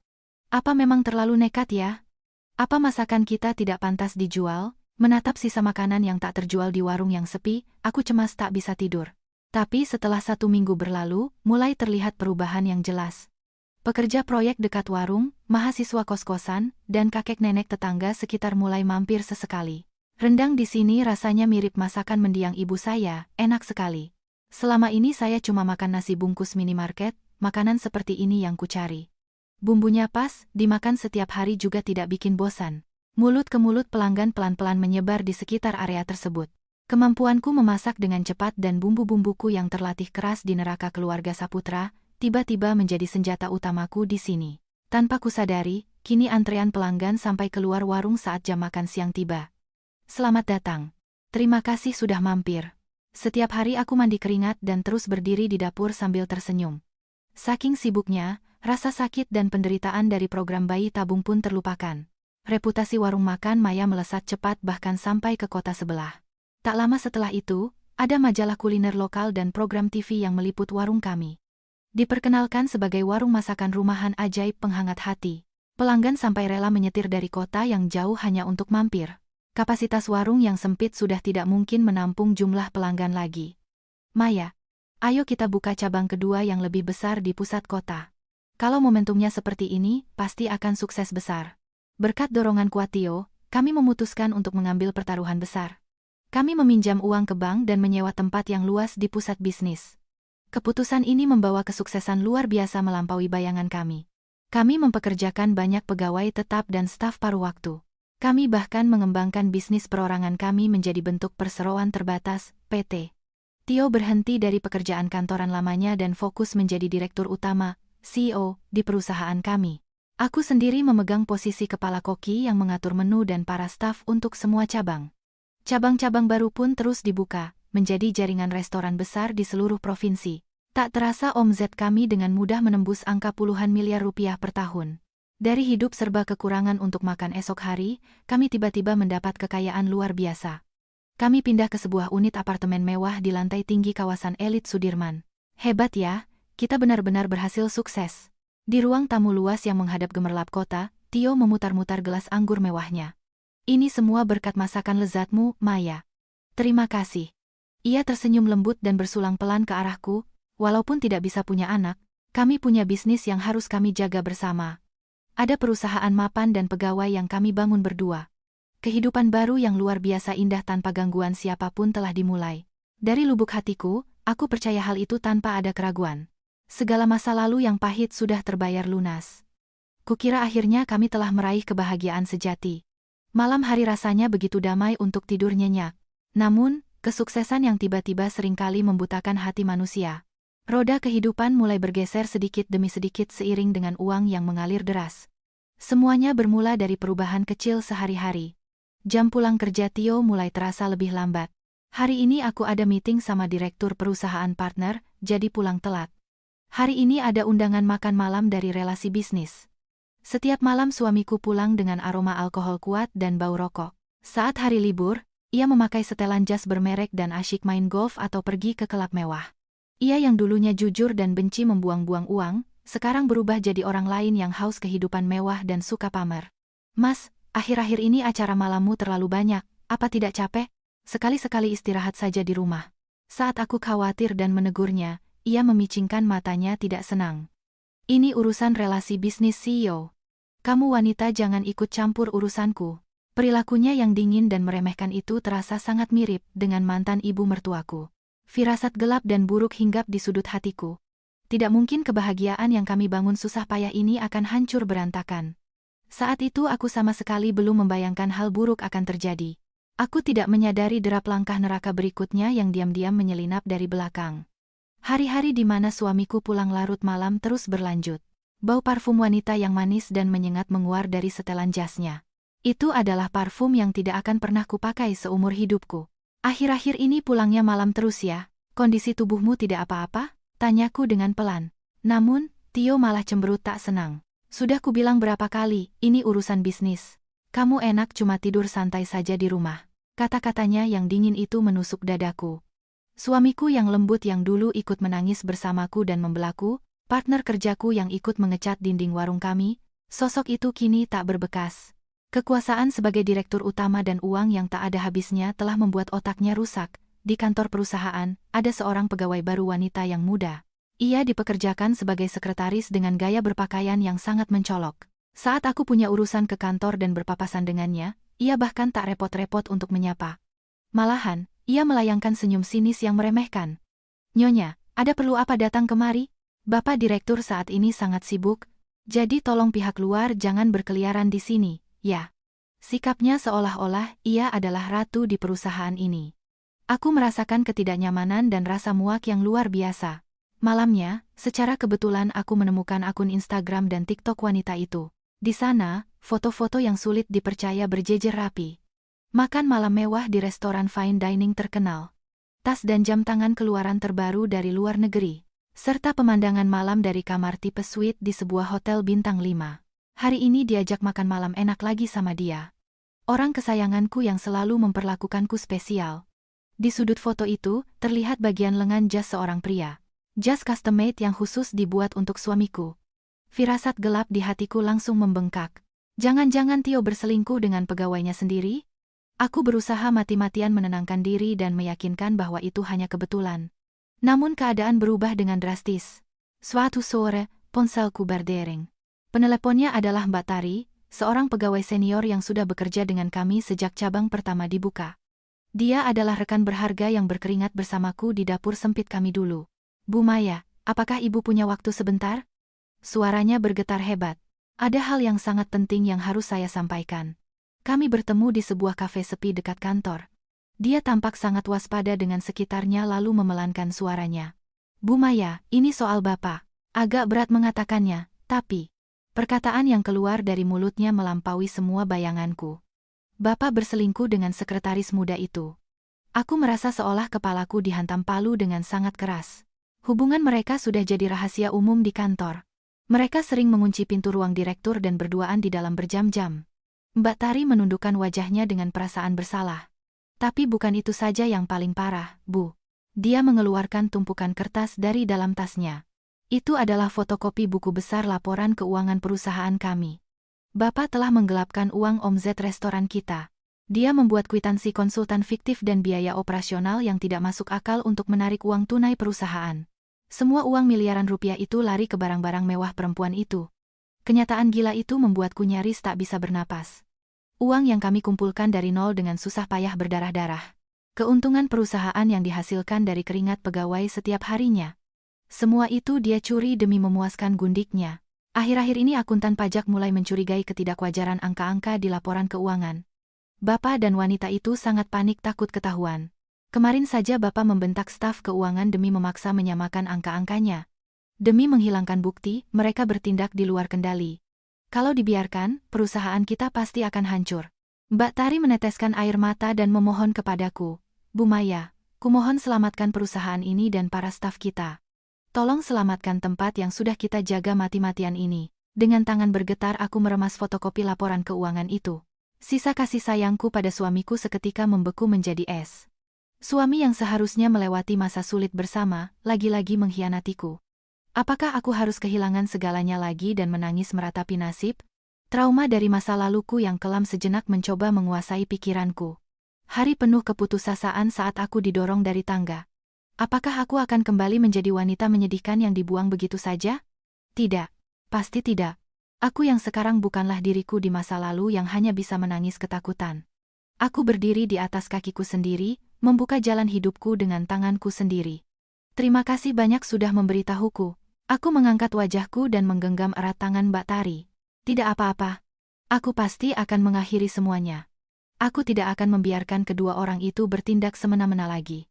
Apa memang terlalu nekat ya? Apa masakan kita tidak pantas dijual? Menatap sisa makanan yang tak terjual di warung yang sepi, aku cemas tak bisa tidur. Tapi setelah 1 minggu berlalu, mulai terlihat perubahan yang jelas. Pekerja proyek dekat warung, mahasiswa kos-kosan, dan kakek nenek tetangga sekitar mulai mampir sesekali. Rendang di sini rasanya mirip masakan mendiang ibu saya, enak sekali. Selama ini saya cuma makan nasi bungkus minimarket, makanan seperti ini yang kucari. Bumbunya pas, dimakan setiap hari juga tidak bikin bosan. Mulut ke mulut pelanggan pelan-pelan menyebar di sekitar area tersebut. Kemampuanku memasak dengan cepat dan bumbu-bumbuku yang terlatih keras di neraka keluarga Saputra, tiba-tiba menjadi senjata utamaku di sini. Tanpa kusadari, kini antrean pelanggan sampai keluar warung saat jam makan siang tiba. Selamat datang. Terima kasih sudah mampir. Setiap hari aku mandi keringat dan terus berdiri di dapur sambil tersenyum. Saking sibuknya, rasa sakit dan penderitaan dari program bayi tabung pun terlupakan. Reputasi warung Makan Maya melesat cepat bahkan sampai ke kota sebelah. Tak lama setelah itu, ada majalah kuliner lokal dan program TV yang meliput warung kami. Diperkenalkan sebagai warung masakan rumahan ajaib penghangat hati. Pelanggan sampai rela menyetir dari kota yang jauh hanya untuk mampir. Kapasitas warung yang sempit sudah tidak mungkin menampung jumlah pelanggan lagi. Maya, ayo kita buka cabang kedua yang lebih besar di pusat kota. Kalau momentumnya seperti ini, pasti akan sukses besar. Berkat dorongan kuat Tio, kami memutuskan untuk mengambil pertaruhan besar. Kami meminjam uang ke bank dan menyewa tempat yang luas di pusat bisnis. Keputusan ini membawa kesuksesan luar biasa melampaui bayangan kami. Kami mempekerjakan banyak pegawai tetap dan staf paruh waktu. Kami bahkan mengembangkan bisnis perorangan kami menjadi bentuk perseroan terbatas, PT. Tio berhenti dari pekerjaan kantoran lamanya dan fokus menjadi direktur utama, CEO, di perusahaan kami. Aku sendiri memegang posisi kepala koki yang mengatur menu dan para staf untuk semua cabang. Cabang-cabang baru pun terus dibuka, menjadi jaringan restoran besar di seluruh provinsi. Tak terasa omzet kami dengan mudah menembus angka puluhan miliar rupiah per tahun. Dari hidup serba kekurangan untuk makan esok hari, kami tiba-tiba mendapat kekayaan luar biasa. Kami pindah ke sebuah unit apartemen mewah di lantai tinggi kawasan elit Sudirman. Hebat ya, kita benar-benar berhasil sukses. Di ruang tamu luas yang menghadap gemerlap kota, Tio memutar-mutar gelas anggur mewahnya. Ini semua berkat masakan lezatmu, Maya. Terima kasih. Ia tersenyum lembut dan bersulang pelan ke arahku, walaupun tidak bisa punya anak, kami punya bisnis yang harus kami jaga bersama. Ada perusahaan mapan dan pegawai yang kami bangun berdua. Kehidupan baru yang luar biasa indah tanpa gangguan siapapun telah dimulai. Dari lubuk hatiku, aku percaya hal itu tanpa ada keraguan. Segala masa lalu yang pahit sudah terbayar lunas. Kukira akhirnya kami telah meraih kebahagiaan sejati. Malam hari rasanya begitu damai untuk tidur nyenyak. Namun, kesuksesan yang tiba-tiba seringkali membutakan hati manusia. Roda kehidupan mulai bergeser sedikit demi sedikit seiring dengan uang yang mengalir deras. Semuanya bermula dari perubahan kecil sehari-hari. Jam pulang kerja Tio mulai terasa lebih lambat. Hari ini aku ada meeting sama direktur perusahaan partner, jadi pulang telat. Hari ini ada undangan makan malam dari relasi bisnis. Setiap malam suamiku pulang dengan aroma alkohol kuat dan bau rokok. Saat hari libur, ia memakai setelan jas bermerek dan asyik main golf atau pergi ke klub mewah. Ia yang dulunya jujur dan benci membuang-buang uang, sekarang berubah jadi orang lain yang haus kehidupan mewah dan suka pamer. Mas, akhir-akhir ini acara malammu terlalu banyak, apa tidak capek? Sekali-sekali istirahat saja di rumah. Saat aku khawatir dan menegurnya, ia memicingkan matanya tidak senang. Ini urusan relasi bisnis CEO. Kamu wanita jangan ikut campur urusanku. Perilakunya yang dingin dan meremehkan itu terasa sangat mirip dengan mantan ibu mertuaku. Firasat gelap dan buruk hinggap di sudut hatiku. Tidak mungkin kebahagiaan yang kami bangun susah payah ini akan hancur berantakan. Saat itu aku sama sekali belum membayangkan hal buruk akan terjadi. Aku tidak menyadari derap langkah neraka berikutnya yang diam-diam menyelinap dari belakang. Hari-hari di mana suamiku pulang larut malam terus berlanjut. Bau parfum wanita yang manis dan menyengat menguar dari setelan jasnya. Itu adalah parfum yang tidak akan pernah kupakai seumur hidupku. Akhir-akhir ini pulangnya malam terus ya, kondisi tubuhmu tidak apa-apa? Tanyaku dengan pelan. Namun, Tio malah cemberut tak senang. Sudah kubilang berapa kali, ini urusan bisnis. Kamu enak cuma tidur santai saja di rumah. Kata-katanya yang dingin itu menusuk dadaku. Suamiku yang lembut yang dulu ikut menangis bersamaku dan membelaku, partner kerjaku yang ikut mengecat dinding warung kami, sosok itu kini tak berbekas. Kekuasaan sebagai direktur utama dan uang yang tak ada habisnya telah membuat otaknya rusak. Di kantor perusahaan, ada seorang pegawai baru wanita yang muda. Ia dipekerjakan sebagai sekretaris dengan gaya berpakaian yang sangat mencolok. Saat aku punya urusan ke kantor dan berpapasan dengannya, ia bahkan tak repot-repot untuk menyapa. Malahan, ia melayangkan senyum sinis yang meremehkan. Nyonya, ada perlu apa datang kemari? Bapak direktur saat ini sangat sibuk, jadi tolong pihak luar jangan berkeliaran di sini, ya. Sikapnya seolah-olah ia adalah ratu di perusahaan ini. Aku merasakan ketidaknyamanan dan rasa muak yang luar biasa. Malamnya, secara kebetulan aku menemukan akun Instagram dan TikTok wanita itu. Di sana, foto-foto yang sulit dipercaya berjejer rapi. Makan malam mewah di restoran fine dining terkenal. Tas dan jam tangan keluaran terbaru dari luar negeri. Serta pemandangan malam dari kamar tipe suite di sebuah hotel bintang 5. Hari ini diajak makan malam enak lagi sama dia. Orang kesayanganku yang selalu memperlakukanku spesial. Di sudut foto itu, terlihat bagian lengan jas seorang pria. Jas custom-made yang khusus dibuat untuk suamiku. Firasat gelap di hatiku langsung membengkak. Jangan-jangan Tio berselingkuh dengan pegawainya sendiri? Aku berusaha mati-matian menenangkan diri dan meyakinkan bahwa itu hanya kebetulan. Namun keadaan berubah dengan drastis. Suatu sore, ponselku berdering. Peneleponnya adalah Mbak Tari, seorang pegawai senior yang sudah bekerja dengan kami sejak cabang pertama dibuka. Dia adalah rekan berharga yang berkeringat bersamaku di dapur sempit kami dulu. Bu Maya, apakah ibu punya waktu sebentar? Suaranya bergetar hebat. Ada hal yang sangat penting yang harus saya sampaikan. Kami bertemu di sebuah kafe sepi dekat kantor. Dia tampak sangat waspada dengan sekitarnya lalu memelankan suaranya. Bu Maya, ini soal Bapak. Agak berat mengatakannya, tapi perkataan yang keluar dari mulutnya melampaui semua bayanganku. Bapak berselingkuh dengan sekretaris muda itu. Aku merasa seolah kepalaku dihantam palu dengan sangat keras. Hubungan mereka sudah jadi rahasia umum di kantor. Mereka sering mengunci pintu ruang direktur dan berduaan di dalam berjam-jam. Mbak Tari menundukkan wajahnya dengan perasaan bersalah. Tapi bukan itu saja yang paling parah, Bu. Dia mengeluarkan tumpukan kertas dari dalam tasnya. Itu adalah fotokopi buku besar laporan keuangan perusahaan kami. Bapak telah menggelapkan uang omzet restoran kita. Dia membuat kwitansi konsultan fiktif dan biaya operasional yang tidak masuk akal untuk menarik uang tunai perusahaan. Semua uang miliaran rupiah itu lari ke barang-barang mewah perempuan itu. Kenyataan gila itu membuatku nyaris tak bisa bernapas. Uang yang kami kumpulkan dari nol dengan susah payah berdarah-darah. Keuntungan perusahaan yang dihasilkan dari keringat pegawai setiap harinya. Semua itu dia curi demi memuaskan gundiknya. Akhir-akhir ini akuntan pajak mulai mencurigai ketidakwajaran angka-angka di laporan keuangan. Bapak dan wanita itu sangat panik takut ketahuan. Kemarin saja Bapak membentak staf keuangan demi memaksa menyamakan angka-angkanya. Demi menghilangkan bukti, mereka bertindak di luar kendali. Kalau dibiarkan, perusahaan kita pasti akan hancur. Mbak Tari meneteskan air mata dan memohon kepadaku, Bu Maya, kumohon selamatkan perusahaan ini dan para staf kita. Tolong selamatkan tempat yang sudah kita jaga mati-matian ini. Dengan tangan bergetar aku meremas fotokopi laporan keuangan itu. Sisa kasih sayangku pada suamiku seketika membeku menjadi es. Suami yang seharusnya melewati masa sulit bersama, lagi-lagi mengkhianatiku. Apakah aku harus kehilangan segalanya lagi dan menangis meratapi nasib? Trauma dari masa laluku yang kelam sejenak mencoba menguasai pikiranku. Hari penuh keputusasaan saat aku didorong dari tangga. Apakah aku akan kembali menjadi wanita menyedihkan yang dibuang begitu saja? Tidak. Pasti tidak. Aku yang sekarang bukanlah diriku di masa lalu yang hanya bisa menangis ketakutan. Aku berdiri di atas kakiku sendiri, membuka jalan hidupku dengan tanganku sendiri. Terima kasih banyak sudah memberitahuku. Aku mengangkat wajahku dan menggenggam erat tangan Mbak Tari. Tidak apa-apa. Aku pasti akan mengakhiri semuanya. Aku tidak akan membiarkan kedua orang itu bertindak semena-mena lagi.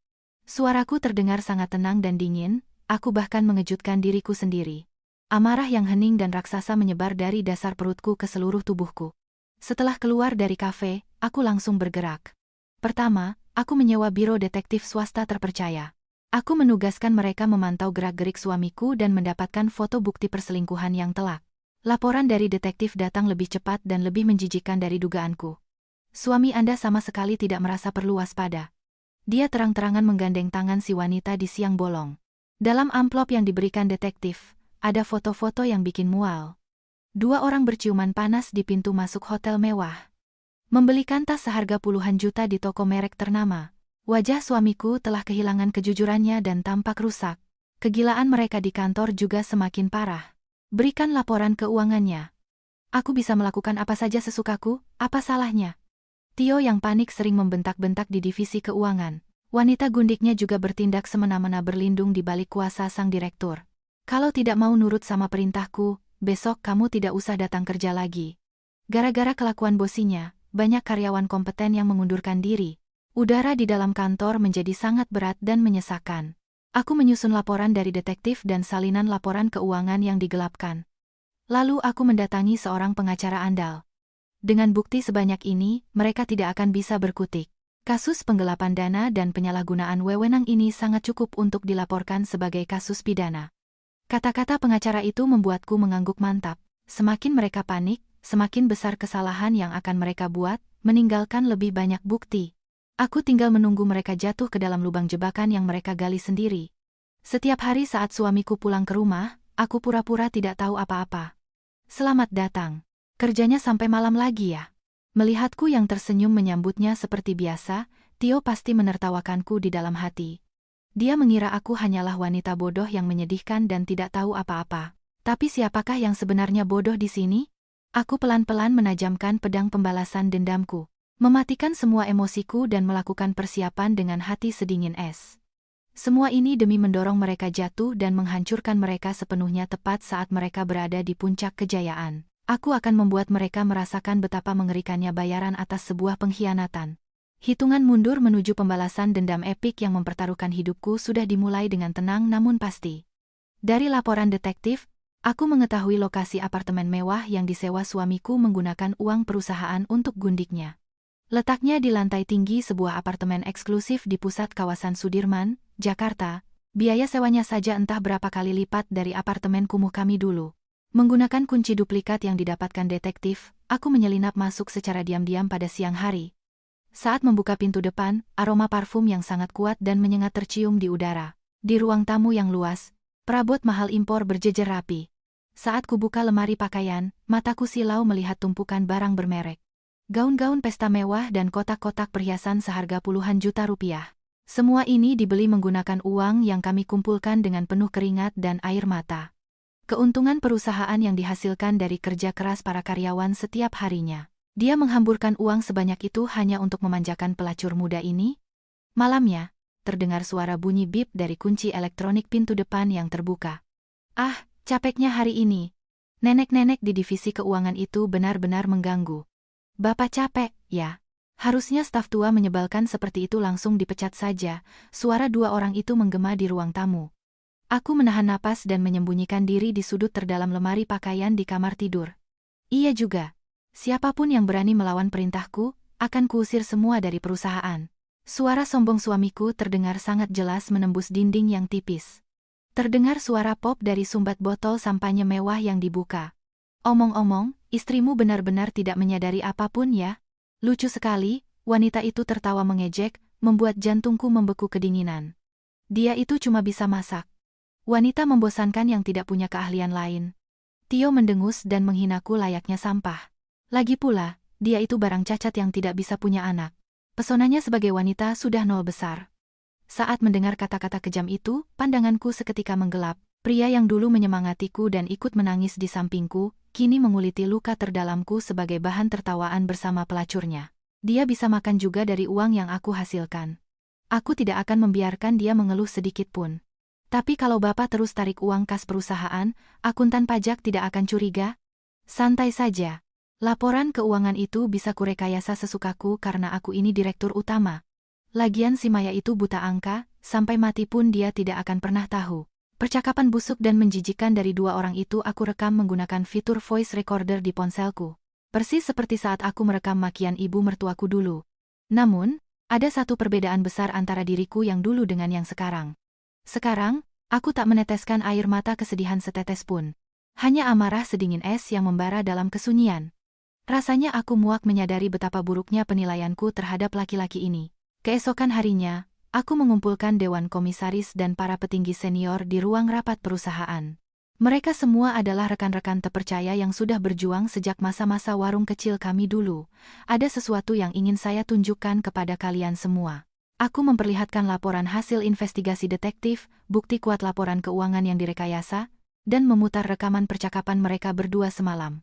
Suaraku terdengar sangat tenang dan dingin, aku bahkan mengejutkan diriku sendiri. Amarah yang hening dan raksasa menyebar dari dasar perutku ke seluruh tubuhku. Setelah keluar dari kafe, aku langsung bergerak. Pertama, aku menyewa biro detektif swasta terpercaya. Aku menugaskan mereka memantau gerak-gerik suamiku dan mendapatkan foto bukti perselingkuhan yang telak. Laporan dari detektif datang lebih cepat dan lebih menjijikkan dari dugaanku. Suami Anda sama sekali tidak merasa perlu waspada. Dia terang-terangan menggandeng tangan si wanita di siang bolong. Dalam amplop yang diberikan detektif, ada foto-foto yang bikin mual. 2 orang berciuman panas di pintu masuk hotel mewah. Membelikan tas seharga puluhan juta di toko merek ternama. Wajah suamiku telah kehilangan kejujurannya dan tampak rusak. Kegilaan mereka di kantor juga semakin parah. Berikan laporan keuangannya. Aku bisa melakukan apa saja sesukaku, apa salahnya? Tio yang panik sering membentak-bentak di divisi keuangan. Wanita gundiknya juga bertindak semena-mena berlindung di balik kuasa sang direktur. Kalau tidak mau nurut sama perintahku, besok kamu tidak usah datang kerja lagi. Gara-gara kelakuan bosinya, banyak karyawan kompeten yang mengundurkan diri. Udara di dalam kantor menjadi sangat berat dan menyesakan. Aku menyusun laporan dari detektif dan salinan laporan keuangan yang digelapkan. Lalu aku mendatangi seorang pengacara andal. Dengan bukti sebanyak ini, mereka tidak akan bisa berkutik. Kasus penggelapan dana dan penyalahgunaan wewenang ini sangat cukup untuk dilaporkan sebagai kasus pidana. Kata-kata pengacara itu membuatku mengangguk mantap. Semakin mereka panik, semakin besar kesalahan yang akan mereka buat, meninggalkan lebih banyak bukti. Aku tinggal menunggu mereka jatuh ke dalam lubang jebakan yang mereka gali sendiri. Setiap hari saat suamiku pulang ke rumah, aku pura-pura tidak tahu apa-apa. Selamat datang. Kerjanya sampai malam lagi ya? Melihatku yang tersenyum menyambutnya seperti biasa, Tio pasti menertawakanku di dalam hati. Dia mengira aku hanyalah wanita bodoh yang menyedihkan dan tidak tahu apa-apa. Tapi siapakah yang sebenarnya bodoh di sini? Aku pelan-pelan menajamkan pedang pembalasan dendamku, mematikan semua emosiku dan melakukan persiapan dengan hati sedingin es. Semua ini demi mendorong mereka jatuh dan menghancurkan mereka sepenuhnya tepat saat mereka berada di puncak kejayaan. Aku akan membuat mereka merasakan betapa mengerikannya bayaran atas sebuah pengkhianatan. Hitungan mundur menuju pembalasan dendam epik yang mempertaruhkan hidupku sudah dimulai dengan tenang namun pasti. Dari laporan detektif, aku mengetahui lokasi apartemen mewah yang disewa suamiku menggunakan uang perusahaan untuk gundiknya. Letaknya di lantai tinggi sebuah apartemen eksklusif di pusat kawasan Sudirman, Jakarta. Biaya sewanya saja entah berapa kali lipat dari apartemen kumuh kami dulu. Menggunakan kunci duplikat yang didapatkan detektif, aku menyelinap masuk secara diam-diam pada siang hari. Saat membuka pintu depan, aroma parfum yang sangat kuat dan menyengat tercium di udara. Di ruang tamu yang luas, perabot mahal impor berjejer rapi. Saat kubuka lemari pakaian, mataku silau melihat tumpukan barang bermerek. Gaun-gaun pesta mewah dan kotak-kotak perhiasan seharga puluhan juta rupiah. Semua ini dibeli menggunakan uang yang kami kumpulkan dengan penuh keringat dan air mata. Keuntungan perusahaan yang dihasilkan dari kerja keras para karyawan setiap harinya. Dia menghamburkan uang sebanyak itu hanya untuk memanjakan pelacur muda ini? Malamnya, terdengar suara bunyi bip dari kunci elektronik pintu depan yang terbuka. Ah, capeknya hari ini. Nenek-nenek di divisi keuangan itu benar-benar mengganggu. Bapak capek, ya? Harusnya staf tua menyebalkan seperti itu langsung dipecat saja. Suara dua orang itu menggema di ruang tamu. Aku menahan napas dan menyembunyikan diri di sudut terdalam lemari pakaian di kamar tidur. Iya juga. Siapapun yang berani melawan perintahku, akan kuusir semua dari perusahaan. Suara sombong suamiku terdengar sangat jelas menembus dinding yang tipis. Terdengar suara pop dari sumbat botol sampanye mewah yang dibuka. Omong-omong, istrimu benar-benar tidak menyadari apapun ya? Lucu sekali, wanita itu tertawa mengejek, membuat jantungku membeku kedinginan. Dia itu cuma bisa masak. Wanita membosankan yang tidak punya keahlian lain. Tio mendengus dan menghinaku layaknya sampah. Lagi pula, dia itu barang cacat yang tidak bisa punya anak. Pesonanya sebagai wanita sudah nol besar. Saat mendengar kata-kata kejam itu, pandanganku seketika menggelap. Pria yang dulu menyemangatiku dan ikut menangis di sampingku, kini menguliti luka terdalamku sebagai bahan tertawaan bersama pelacurnya. Dia bisa makan juga dari uang yang aku hasilkan. Aku tidak akan membiarkan dia mengeluh sedikit pun. Tapi kalau Bapak terus tarik uang kas perusahaan, akuntan pajak tidak akan curiga? Santai saja. Laporan keuangan itu bisa kurekayasa sesukaku karena aku ini direktur utama. Lagian si Maya itu buta angka, sampai mati pun dia tidak akan pernah tahu. Percakapan busuk dan menjijikan dari dua orang itu aku rekam menggunakan fitur voice recorder di ponselku. Persis seperti saat aku merekam makian ibu mertuaku dulu. Namun, ada satu perbedaan besar antara diriku yang dulu dengan yang sekarang. Sekarang, aku tak meneteskan air mata kesedihan setetes pun. Hanya amarah sedingin es yang membara dalam kesunyian. Rasanya aku muak menyadari betapa buruknya penilaianku terhadap laki-laki ini. Keesokan harinya, aku mengumpulkan dewan komisaris dan para petinggi senior di ruang rapat perusahaan. Mereka semua adalah rekan-rekan terpercaya yang sudah berjuang sejak masa-masa warung kecil kami dulu. Ada sesuatu yang ingin saya tunjukkan kepada kalian semua. Aku memperlihatkan laporan hasil investigasi detektif, bukti kuat laporan keuangan yang direkayasa, dan memutar rekaman percakapan mereka berdua semalam.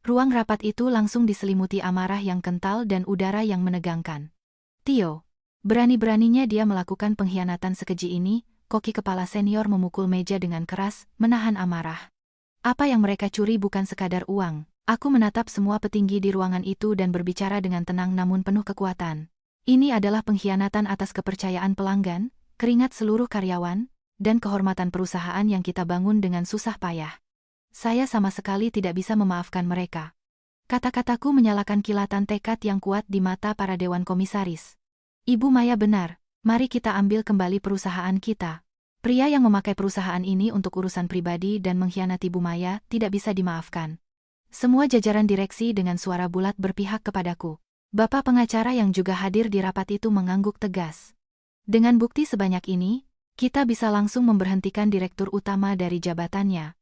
Ruang rapat itu langsung diselimuti amarah yang kental dan udara yang menegangkan. Tio. Berani-beraninya dia melakukan pengkhianatan sekeji ini, koki kepala senior memukul meja dengan keras, menahan amarah. Apa yang mereka curi bukan sekadar uang. Aku menatap semua petinggi di ruangan itu dan berbicara dengan tenang namun penuh kekuatan. Ini adalah pengkhianatan atas kepercayaan pelanggan, keringat seluruh karyawan, dan kehormatan perusahaan yang kita bangun dengan susah payah. Saya sama sekali tidak bisa memaafkan mereka. Kata-kataku menyalakan kilatan tekad yang kuat di mata para dewan komisaris. Ibu Maya benar, mari kita ambil kembali perusahaan kita. Pria yang memakai perusahaan ini untuk urusan pribadi dan mengkhianati Bu Maya tidak bisa dimaafkan. Semua jajaran direksi dengan suara bulat berpihak kepadaku. Bapak pengacara yang juga hadir di rapat itu mengangguk tegas. Dengan bukti sebanyak ini, kita bisa langsung memberhentikan direktur utama dari jabatannya.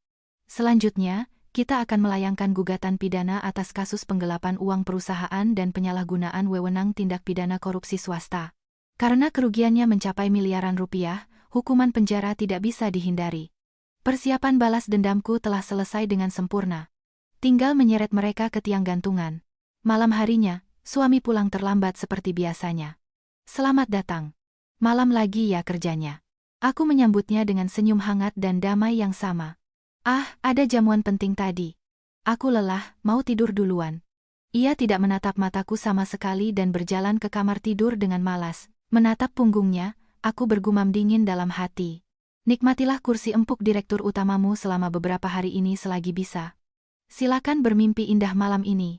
Selanjutnya, kita akan melayangkan gugatan pidana atas kasus penggelapan uang perusahaan dan penyalahgunaan wewenang tindak pidana korupsi swasta. Karena kerugiannya mencapai miliaran rupiah, hukuman penjara tidak bisa dihindari. Persiapan balas dendamku telah selesai dengan sempurna. Tinggal menyeret mereka ke tiang gantungan. Malam harinya, suami pulang terlambat seperti biasanya. Selamat datang. Malam lagi ya kerjanya. Aku menyambutnya dengan senyum hangat dan damai yang sama. Ah, ada jamuan penting tadi. Aku lelah, mau tidur duluan. Ia tidak menatap mataku sama sekali dan berjalan ke kamar tidur dengan malas. Menatap punggungnya, aku bergumam dingin dalam hati. Nikmatilah kursi empuk direktur utamamu selama beberapa hari ini selagi bisa. Silakan bermimpi indah malam ini.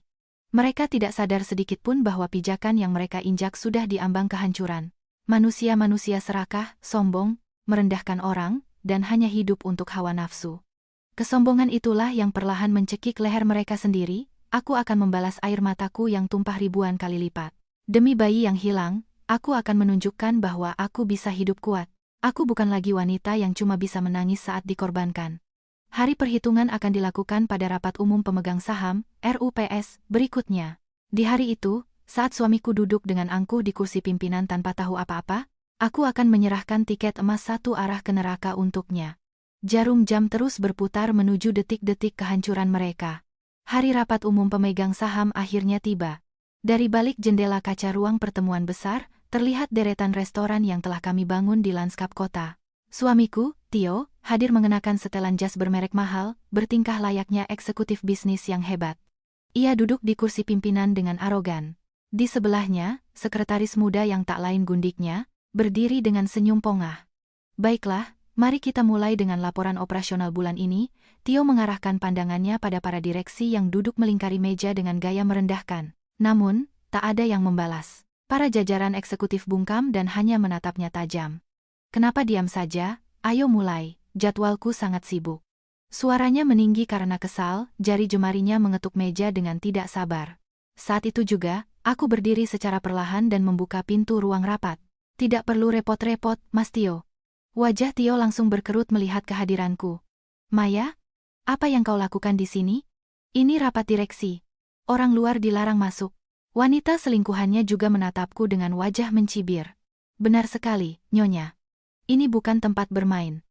Mereka tidak sadar sedikit pun bahwa pijakan yang mereka injak sudah diambang kehancuran. Manusia-manusia serakah, sombong, merendahkan orang, dan hanya hidup untuk hawa nafsu. Kesombongan itulah yang perlahan mencekik leher mereka sendiri. Aku akan membalas air mataku yang tumpah ribuan kali lipat. Demi bayi yang hilang, aku akan menunjukkan bahwa aku bisa hidup kuat. Aku bukan lagi wanita yang cuma bisa menangis saat dikorbankan. Hari perhitungan akan dilakukan pada rapat umum pemegang saham, RUPS, berikutnya. Di hari itu, saat suamiku duduk dengan angkuh di kursi pimpinan tanpa tahu apa-apa, aku akan menyerahkan tiket emas satu arah ke neraka untuknya. Jarum jam terus berputar menuju detik-detik kehancuran mereka. Hari rapat umum pemegang saham akhirnya tiba. Dari balik jendela kaca ruang pertemuan besar, terlihat deretan restoran yang telah kami bangun di lanskap kota. Suamiku, Tio, hadir mengenakan setelan jas bermerek mahal, bertingkah layaknya eksekutif bisnis yang hebat. Ia duduk di kursi pimpinan dengan arogan. Di sebelahnya, sekretaris muda yang tak lain gundiknya, berdiri dengan senyum pongah. Baiklah, mari kita mulai dengan laporan operasional bulan ini. Tio mengarahkan pandangannya pada para direksi yang duduk melingkari meja dengan gaya merendahkan. Namun, tak ada yang membalas. Para jajaran eksekutif bungkam dan hanya menatapnya tajam. Kenapa diam saja? Ayo mulai, jadwalku sangat sibuk. Suaranya meninggi karena kesal, jari jemarinya mengetuk meja dengan tidak sabar. Saat itu juga, aku berdiri secara perlahan dan membuka pintu ruang rapat. Tidak perlu repot-repot, Mas Tio. Wajah Tio langsung berkerut melihat kehadiranku. Maya? Apa yang kau lakukan di sini? Ini rapat direksi. Orang luar dilarang masuk. Wanita selingkuhannya juga menatapku dengan wajah mencibir. Benar sekali, Nyonya. Ini bukan tempat bermain.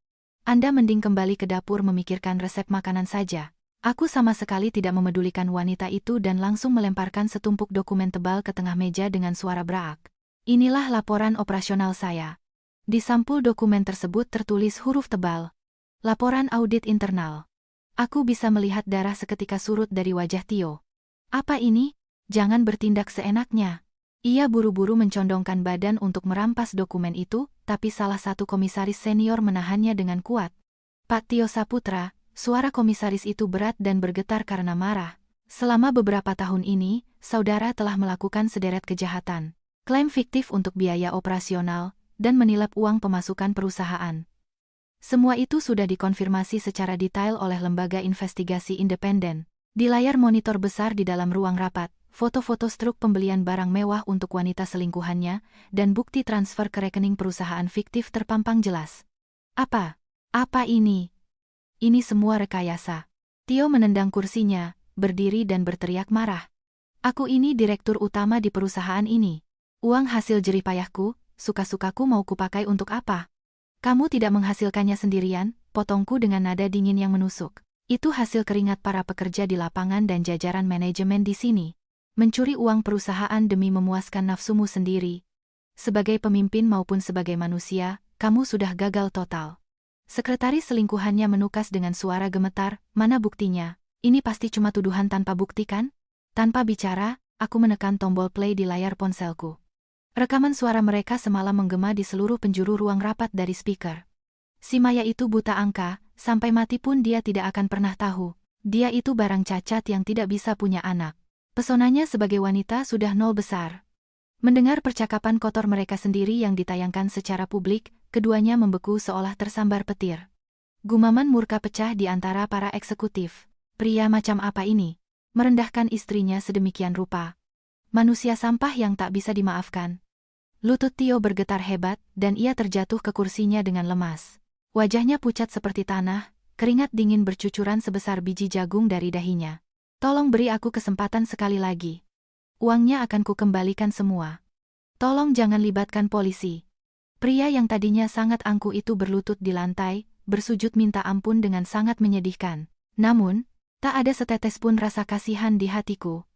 Anda mending kembali ke dapur memikirkan resep makanan saja. Aku sama sekali tidak memedulikan wanita itu dan langsung melemparkan setumpuk dokumen tebal ke tengah meja dengan suara beraak. Inilah laporan operasional saya. Di sampul dokumen tersebut tertulis huruf tebal. Laporan audit internal. Aku bisa melihat darah seketika surut dari wajah Tio. Apa ini? Jangan bertindak seenaknya. Ia buru-buru mencondongkan badan untuk merampas dokumen itu, tapi salah satu komisaris senior menahannya dengan kuat. Pak Tio Saputra, suara komisaris itu berat dan bergetar karena marah. Selama beberapa tahun ini, saudara telah melakukan sederet kejahatan. Klaim fiktif untuk biaya operasional, dan menilap uang pemasukan perusahaan. Semua itu sudah dikonfirmasi secara detail oleh lembaga investigasi independen. Di layar monitor besar di dalam ruang rapat, foto-foto struk pembelian barang mewah untuk wanita selingkuhannya, dan bukti transfer ke rekening perusahaan fiktif terpampang jelas. Apa? Apa ini? Ini semua rekayasa. Tio menendang kursinya, berdiri dan berteriak marah. Aku ini direktur utama di perusahaan ini. Uang hasil jerih payahku, suka-sukaku mau kupakai untuk apa? Kamu tidak menghasilkannya sendirian, potongku dengan nada dingin yang menusuk. Itu hasil keringat para pekerja di lapangan dan jajaran manajemen di sini. Mencuri uang perusahaan demi memuaskan nafsumu sendiri. Sebagai pemimpin maupun sebagai manusia, kamu sudah gagal total. Sekretaris selingkuhannya menukas dengan suara gemetar, mana buktinya? Ini pasti cuma tuduhan tanpa bukti kan? Tanpa bicara, aku menekan tombol play di layar ponselku. Rekaman suara mereka semalam menggema di seluruh penjuru ruang rapat dari speaker. Si Maya itu buta angka, sampai mati pun dia tidak akan pernah tahu. Dia itu barang cacat yang tidak bisa punya anak. Pesonanya sebagai wanita sudah nol besar. Mendengar percakapan kotor mereka sendiri yang ditayangkan secara publik, keduanya membeku seolah tersambar petir. Gumaman murka pecah di antara para eksekutif. Pria macam apa ini? Merendahkan istrinya sedemikian rupa. Manusia sampah yang tak bisa dimaafkan. Lutut Tio bergetar hebat, dan ia terjatuh ke kursinya dengan lemas. Wajahnya pucat seperti tanah, keringat dingin bercucuran sebesar biji jagung dari dahinya. Tolong beri aku kesempatan sekali lagi. Uangnya akan kukembalikan semua. Tolong jangan libatkan polisi. Pria yang tadinya sangat angkuh itu berlutut di lantai, bersujud minta ampun dengan sangat menyedihkan. Namun, tak ada setetes pun rasa kasihan di hatiku.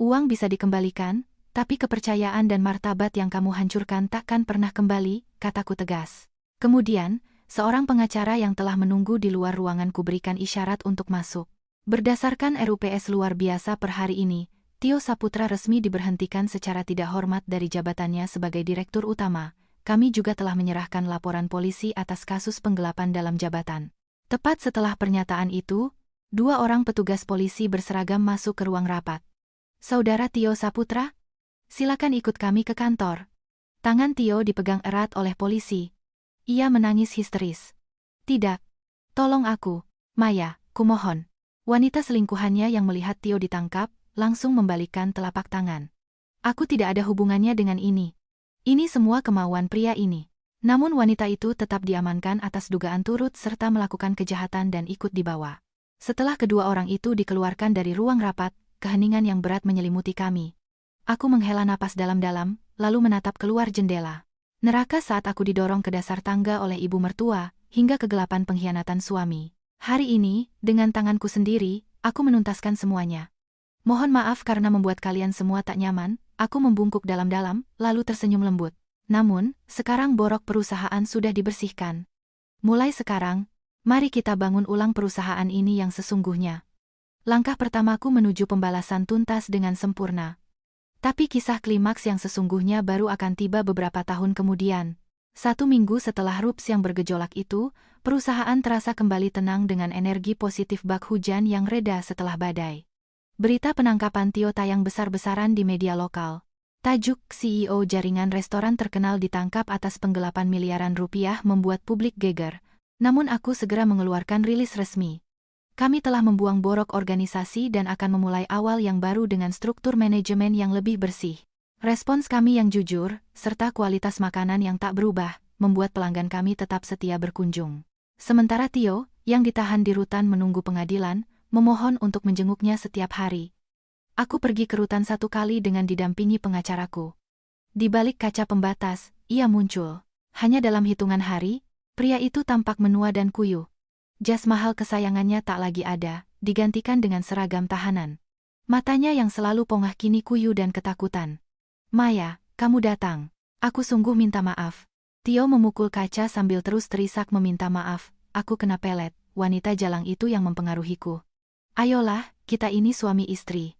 Uang bisa dikembalikan, tapi kepercayaan dan martabat yang kamu hancurkan takkan pernah kembali, kataku tegas. Kemudian, seorang pengacara yang telah menunggu di luar ruangan kuberikan isyarat untuk masuk. Berdasarkan RUPS luar biasa per hari ini, Tio Saputra resmi diberhentikan secara tidak hormat dari jabatannya sebagai direktur utama. Kami juga telah menyerahkan laporan polisi atas kasus penggelapan dalam jabatan. Tepat setelah pernyataan itu, 2 orang petugas polisi berseragam masuk ke ruang rapat. Saudara Tio Saputra? Silakan ikut kami ke kantor. Tangan Tio dipegang erat oleh polisi. Ia menangis histeris. Tidak. Tolong aku, Maya, kumohon. Wanita selingkuhannya yang melihat Tio ditangkap, langsung membalikkan telapak tangan. Aku tidak ada hubungannya dengan ini. Ini semua kemauan pria ini. Namun wanita itu tetap diamankan atas dugaan turut serta melakukan kejahatan dan ikut dibawa. Setelah kedua orang itu dikeluarkan dari ruang rapat, keheningan yang berat menyelimuti kami. Aku menghela napas dalam-dalam, lalu menatap keluar jendela. Neraka saat aku didorong ke dasar tangga oleh ibu mertua, hingga kegelapan pengkhianatan suami. Hari ini, dengan tanganku sendiri, aku menuntaskan semuanya. Mohon maaf karena membuat kalian semua tak nyaman, aku membungkuk dalam-dalam, lalu tersenyum lembut. Namun, sekarang borok perusahaan sudah dibersihkan. Mulai sekarang, mari kita bangun ulang perusahaan ini yang sesungguhnya. Langkah pertamaku menuju pembalasan tuntas dengan sempurna. Tapi kisah klimaks yang sesungguhnya baru akan tiba beberapa tahun kemudian. 1 minggu setelah RUPS yang bergejolak itu, perusahaan terasa kembali tenang dengan energi positif bak hujan yang reda setelah badai. Berita penangkapan Tio tayang besar-besaran di media lokal. Tajuk CEO jaringan restoran terkenal ditangkap atas penggelapan miliaran rupiah membuat publik geger. Namun aku segera mengeluarkan rilis resmi. Kami telah membuang borok organisasi dan akan memulai awal yang baru dengan struktur manajemen yang lebih bersih. Respons kami yang jujur, serta kualitas makanan yang tak berubah, membuat pelanggan kami tetap setia berkunjung. Sementara Tio, yang ditahan di rutan menunggu pengadilan, memohon untuk menjenguknya setiap hari. Aku pergi ke rutan 1 kali dengan didampingi pengacaraku. Di balik kaca pembatas, ia muncul. Hanya dalam hitungan hari, pria itu tampak menua dan kuyuh. Jas mahal kesayangannya tak lagi ada, digantikan dengan seragam tahanan. Matanya yang selalu pongah kini kuyuh dan ketakutan. Maya, kamu datang. Aku sungguh minta maaf. Tio memukul kaca sambil terus terisak meminta maaf. Aku kena pelet, wanita jalang itu yang mempengaruhiku. Ayolah, kita ini suami istri.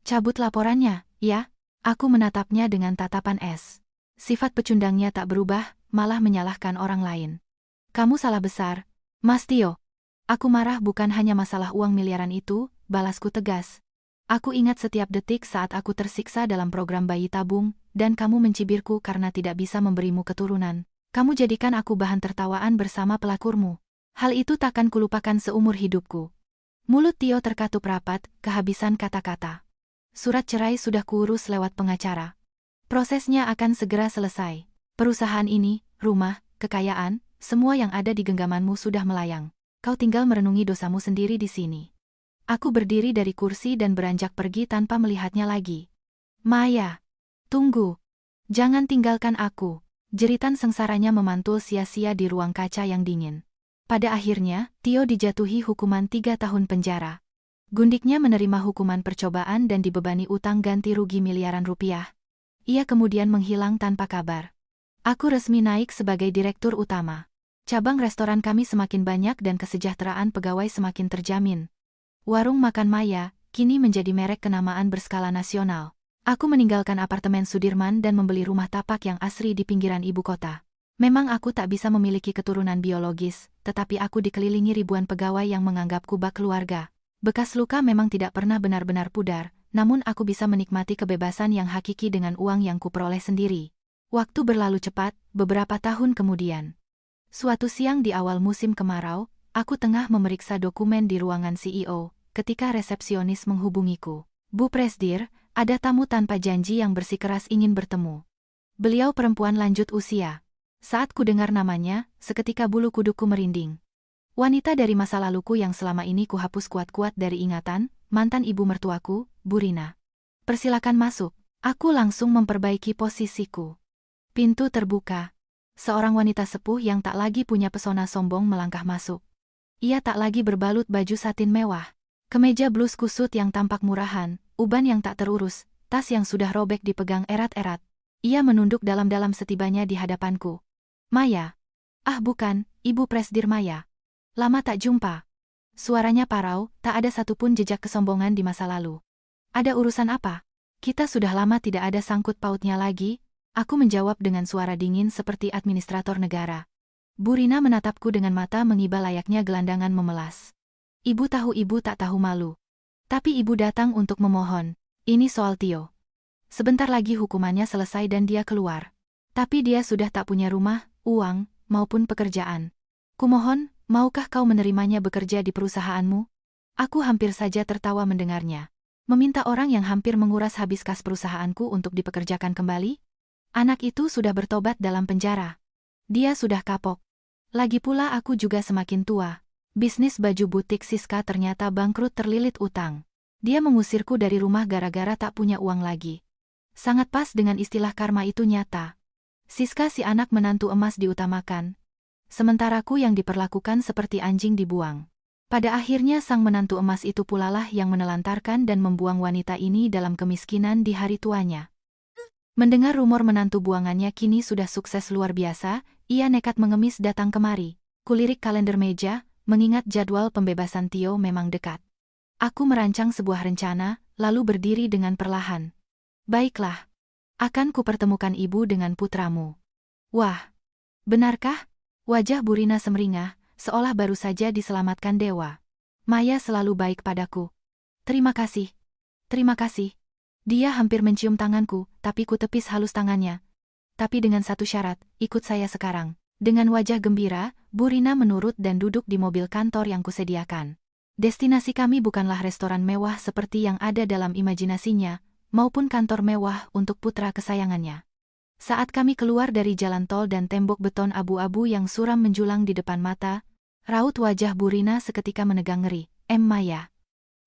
Cabut laporannya, ya? Aku menatapnya dengan tatapan es. Sifat pecundangnya tak berubah, malah menyalahkan orang lain. Kamu salah besar, Mas Tio. Aku marah bukan hanya masalah uang miliaran itu, balasku tegas. Aku ingat setiap detik saat aku tersiksa dalam program bayi tabung, dan kamu mencibirku karena tidak bisa memberimu keturunan. Kamu jadikan aku bahan tertawaan bersama pelakurmu. Hal itu takkan kulupakan seumur hidupku. Mulut Tio terkatup rapat, kehabisan kata-kata. Surat cerai sudah kuurus lewat pengacara. Prosesnya akan segera selesai. Perusahaan ini, rumah, kekayaan, semua yang ada di genggamanmu sudah melayang. Kau tinggal merenungi dosamu sendiri di sini. Aku berdiri dari kursi dan beranjak pergi tanpa melihatnya lagi. Maya, tunggu. Jangan tinggalkan aku. Jeritan sengsaranya memantul sia-sia di ruang kaca yang dingin. Pada akhirnya, Tio dijatuhi hukuman 3 tahun penjara. Gundiknya menerima hukuman percobaan dan dibebani utang ganti rugi miliaran rupiah. Ia kemudian menghilang tanpa kabar. Aku resmi naik sebagai direktur utama. Cabang restoran kami semakin banyak dan kesejahteraan pegawai semakin terjamin. Warung makan Maya kini menjadi merek kenamaan berskala nasional. Aku meninggalkan apartemen Sudirman dan membeli rumah tapak yang asri di pinggiran ibu kota. Memang aku tak bisa memiliki keturunan biologis, tetapi aku dikelilingi ribuan pegawai yang menganggapku bak keluarga. Bekas luka memang tidak pernah benar-benar pudar, namun aku bisa menikmati kebebasan yang hakiki dengan uang yang kuperoleh sendiri. Waktu berlalu cepat, beberapa tahun kemudian. Suatu siang di awal musim kemarau, aku tengah memeriksa dokumen di ruangan CEO, ketika resepsionis menghubungiku. Bu Presdir, ada tamu tanpa janji yang bersikeras ingin bertemu. Beliau perempuan lanjut usia. Saat ku dengar namanya, seketika bulu kuduku merinding. Wanita dari masa laluku yang selama ini kuhapus kuat-kuat dari ingatan, mantan ibu mertuaku, Bu Rina. Persilakan masuk. Aku langsung memperbaiki posisiku. Pintu terbuka. Seorang wanita sepuh yang tak lagi punya pesona sombong melangkah masuk. Ia tak lagi berbalut baju satin mewah. Kemeja blus kusut yang tampak murahan, uban yang tak terurus, tas yang sudah robek dipegang erat-erat. Ia menunduk dalam-dalam setibanya di hadapanku. Maya. Ah bukan, Ibu Presdir Maya. Lama tak jumpa. Suaranya parau, tak ada satupun jejak kesombongan di masa lalu. Ada urusan apa? Kita sudah lama tidak ada sangkut pautnya lagi. Aku menjawab dengan suara dingin seperti administrator negara. Bu Rina menatapku dengan mata mengiba layaknya gelandangan memelas. Ibu tahu ibu tak tahu malu. Tapi ibu datang untuk memohon. Ini soal Tio. Sebentar lagi hukumannya selesai dan dia keluar. Tapi dia sudah tak punya rumah, uang, maupun pekerjaan. Kumohon, maukah kau menerimanya bekerja di perusahaanmu? Aku hampir saja tertawa mendengarnya. Meminta orang yang hampir menguras habis kas perusahaanku untuk dipekerjakan kembali? Anak itu sudah bertobat dalam penjara. Dia sudah kapok. Lagi pula aku juga semakin tua. Bisnis baju butik Siska ternyata bangkrut terlilit utang. Dia mengusirku dari rumah gara-gara tak punya uang lagi. Sangat pas dengan istilah karma itu nyata. Siska si anak menantu emas diutamakan. Sementaraku yang diperlakukan seperti anjing dibuang. Pada akhirnya sang menantu emas itu pulalah yang menelantarkan dan membuang wanita ini dalam kemiskinan di hari tuanya. Mendengar rumor menantu buangannya kini sudah sukses luar biasa, ia nekat mengemis datang kemari. Kulirik kalender meja, mengingat jadwal pembebasan Tio memang dekat. Aku merancang sebuah rencana, lalu berdiri dengan perlahan. Baiklah. Akan kupertemukan ibu dengan putramu. Wah, benarkah? Wajah Burina semringah, seolah baru saja diselamatkan dewa. Maya selalu baik padaku. Terima kasih. Terima kasih. Dia hampir mencium tanganku, tapi ku tepis halus tangannya. Tapi dengan satu syarat, ikut saya sekarang. Dengan wajah gembira, Burina menurut dan duduk di mobil kantor yang kusediakan. Destinasi kami bukanlah restoran mewah seperti yang ada dalam imajinasinya, maupun kantor mewah untuk putra kesayangannya. Saat kami keluar dari jalan tol dan tembok beton abu-abu yang suram menjulang di depan mata, raut wajah Burina seketika menegang ngeri. Maya.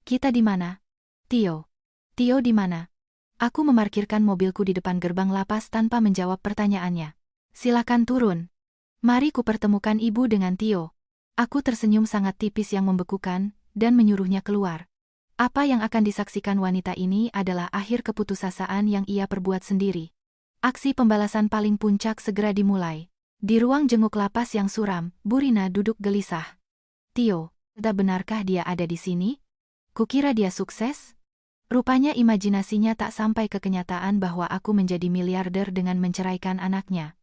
Kita di mana? Tio. Tio di mana? Aku memarkirkan mobilku di depan gerbang lapas tanpa menjawab pertanyaannya. Silakan turun. Mari kupertemukan ibu dengan Tio. Aku tersenyum sangat tipis yang membekukan, dan menyuruhnya keluar. Apa yang akan disaksikan wanita ini adalah akhir keputusasaan yang ia perbuat sendiri. Aksi pembalasan paling puncak segera dimulai. Di ruang jenguk lapas yang suram, Burina duduk gelisah. Tio, tak benarkah dia ada di sini? Kukira dia sukses? Rupanya imajinasinya tak sampai ke kenyataan bahwa aku menjadi miliarder dengan menceraikan anaknya.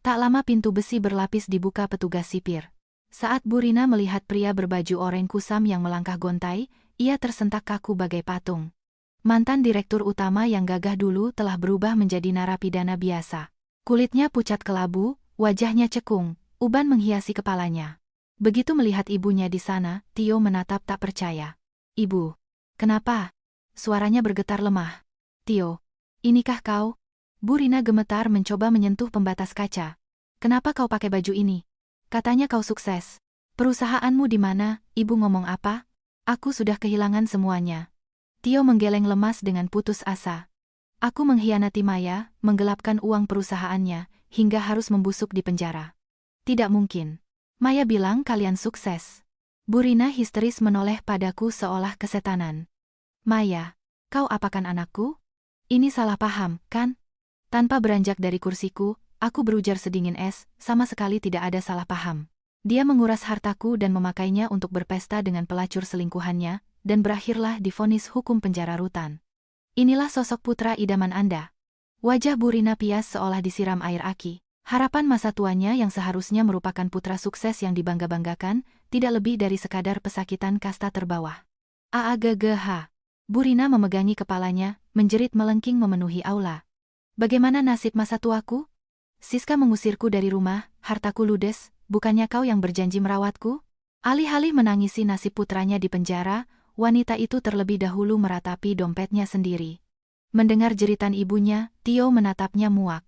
Tak lama pintu besi berlapis dibuka petugas sipir. Saat Burina melihat pria berbaju oranye kusam yang melangkah gontai, ia tersentak kaku bagai patung. Mantan direktur utama yang gagah dulu telah berubah menjadi narapidana biasa. Kulitnya pucat kelabu, wajahnya cekung, uban menghiasi kepalanya. Begitu melihat ibunya di sana, Tio menatap tak percaya. Ibu, kenapa? Suaranya bergetar lemah. Tio, inikah kau? Burina gemetar mencoba menyentuh pembatas kaca. Kenapa kau pakai baju ini? Katanya kau sukses. Perusahaanmu di mana? Ibu ngomong apa? Aku sudah kehilangan semuanya. Tio menggeleng lemas dengan putus asa. Aku mengkhianati Maya, menggelapkan uang perusahaannya, hingga harus membusuk di penjara. Tidak mungkin. Maya bilang kalian sukses. Burina histeris menoleh padaku seolah kesetanan. Maya, kau apakan anakku? Ini salah paham, kan? Tanpa beranjak dari kursiku, aku berujar sedingin es, sama sekali tidak ada salah paham. Dia menguras hartaku dan memakainya untuk berpesta dengan pelacur selingkuhannya, dan berakhirlah divonis hukum penjara rutan. Inilah sosok putra idaman Anda. Wajah Burina pias seolah disiram air aki. Harapan masa tuanya yang seharusnya merupakan putra sukses yang dibangga-banggakan, tidak lebih dari sekadar pesakitan kasta terbawah. Aaggh. Burina memegangi kepalanya, menjerit melengking memenuhi aula. Bagaimana nasib masa tuaku? Siska mengusirku dari rumah, hartaku ludes, bukannya kau yang berjanji merawatku? Alih-alih menangisi nasib putranya di penjara, wanita itu terlebih dahulu meratapi dompetnya sendiri. Mendengar jeritan ibunya, Tio menatapnya muak.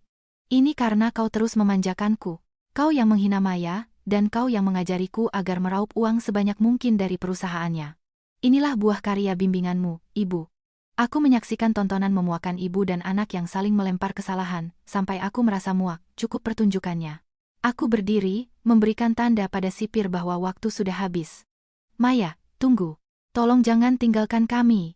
Ini karena kau terus memanjakanku. Kau yang menghina Maya, dan kau yang mengajariku agar meraup uang sebanyak mungkin dari perusahaannya. Inilah buah karya bimbinganmu, ibu. Aku menyaksikan tontonan memuakan ibu dan anak yang saling melempar kesalahan, sampai aku merasa muak, cukup pertunjukannya. Aku berdiri, memberikan tanda pada sipir bahwa waktu sudah habis. Maya, tunggu. Tolong jangan tinggalkan kami.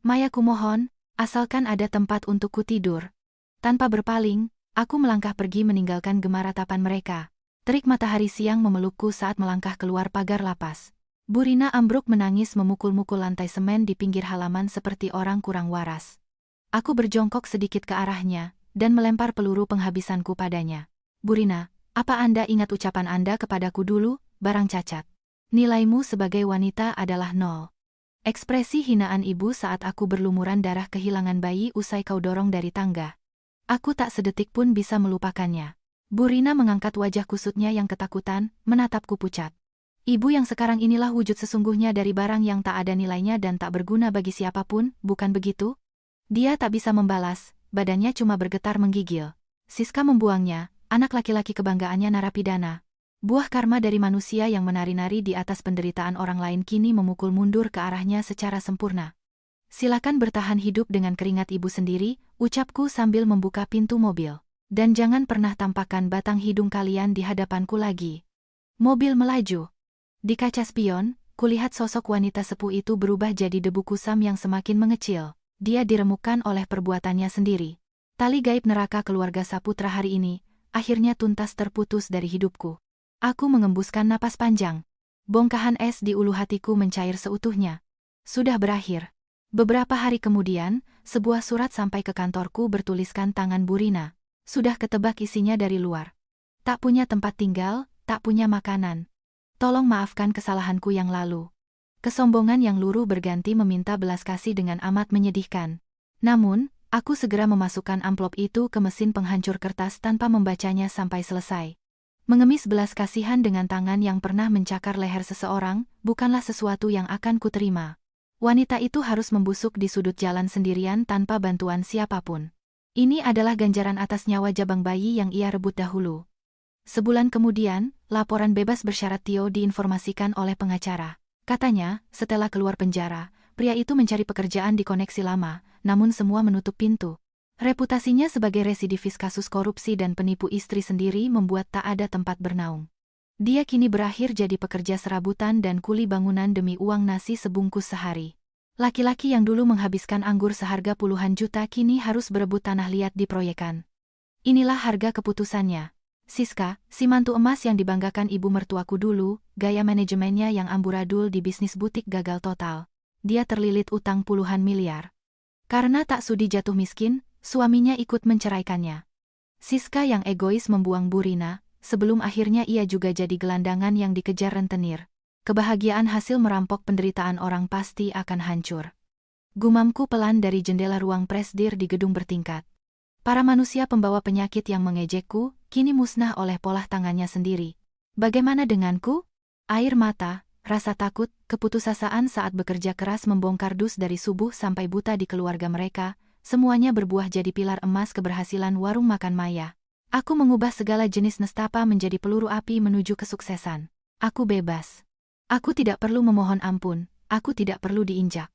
Maya kumohon, asalkan ada tempat untukku tidur. Tanpa berpaling, aku melangkah pergi meninggalkan gema ratapan mereka. Terik matahari siang memelukku saat melangkah keluar pagar lapas. Burina ambruk menangis memukul-mukul lantai semen di pinggir halaman seperti orang kurang waras. Aku berjongkok sedikit ke arahnya, dan melempar peluru penghabisanku padanya. Burina, apa Anda ingat ucapan Anda kepadaku dulu, barang cacat? Nilaimu sebagai wanita adalah 0. Ekspresi hinaan ibu saat aku berlumuran darah kehilangan bayi usai kau dorong dari tangga. Aku tak sedetik pun bisa melupakannya. Burina mengangkat wajah kusutnya yang ketakutan, menatapku pucat. Ibu yang sekarang inilah wujud sesungguhnya dari barang yang tak ada nilainya dan tak berguna bagi siapapun, bukan begitu? Dia tak bisa membalas, badannya cuma bergetar menggigil. Siska membuangnya, anak laki-laki kebanggaannya narapidana. Buah karma dari manusia yang menari-nari di atas penderitaan orang lain kini memukul mundur ke arahnya secara sempurna. Silakan bertahan hidup dengan keringat ibu sendiri, ucapku sambil membuka pintu mobil. Dan jangan pernah tampakkan batang hidung kalian di hadapanku lagi. Mobil melaju. Di kaca spion, kulihat sosok wanita sepuh itu berubah jadi debu kusam yang semakin mengecil. Dia diremukkan oleh perbuatannya sendiri. Tali gaib neraka keluarga Saputra hari ini, akhirnya tuntas terputus dari hidupku. Aku mengembuskan napas panjang. Bongkahan es di ulu hatiku mencair seutuhnya. Sudah berakhir. Beberapa hari kemudian, sebuah surat sampai ke kantorku bertuliskan tangan Bu Rina. Sudah ketebak isinya dari luar. Tak punya tempat tinggal, tak punya makanan. Tolong maafkan kesalahanku yang lalu. Kesombongan yang luruh berganti meminta belas kasih dengan amat menyedihkan. Namun, aku segera memasukkan amplop itu ke mesin penghancur kertas tanpa membacanya sampai selesai. Mengemis belas kasihan dengan tangan yang pernah mencakar leher seseorang, bukanlah sesuatu yang akan kuterima. Wanita itu harus membusuk di sudut jalan sendirian tanpa bantuan siapapun. Ini adalah ganjaran atas nyawa jabang bayi yang ia rebut dahulu. Sebulan kemudian, laporan bebas bersyarat Tio diinformasikan oleh pengacara. Katanya, setelah keluar penjara, pria itu mencari pekerjaan di koneksi lama, namun semua menutup pintu. Reputasinya sebagai residivis kasus korupsi dan penipu istri sendiri membuat tak ada tempat bernaung. Dia kini berakhir jadi pekerja serabutan dan kuli bangunan demi uang nasi sebungkus sehari. Laki-laki yang dulu menghabiskan anggur seharga puluhan juta kini harus berebut tanah liat di proyekan. Inilah harga keputusannya. Siska, si mantu emas yang dibanggakan ibu mertuaku dulu, gaya manajemennya yang amburadul di bisnis butik gagal total. Dia terlilit utang puluhan miliar. Karena tak sudi jatuh miskin, suaminya ikut menceraikannya. Siska yang egois membuang Bu Rina, sebelum akhirnya ia juga jadi gelandangan yang dikejar rentenir. Kebahagiaan hasil merampok penderitaan orang pasti akan hancur. Gumamku pelan dari jendela ruang presdir di gedung bertingkat. Para manusia pembawa penyakit yang mengejekku, kini musnah oleh polah tangannya sendiri. Bagaimana denganku? Air mata, rasa takut, keputusasaan saat bekerja keras membongkar dus dari subuh sampai buta di keluarga mereka, semuanya berbuah jadi pilar emas keberhasilan warung makan Maya. Aku mengubah segala jenis nestapa menjadi peluru api menuju kesuksesan. Aku bebas. Aku tidak perlu memohon ampun, aku tidak perlu diinjak.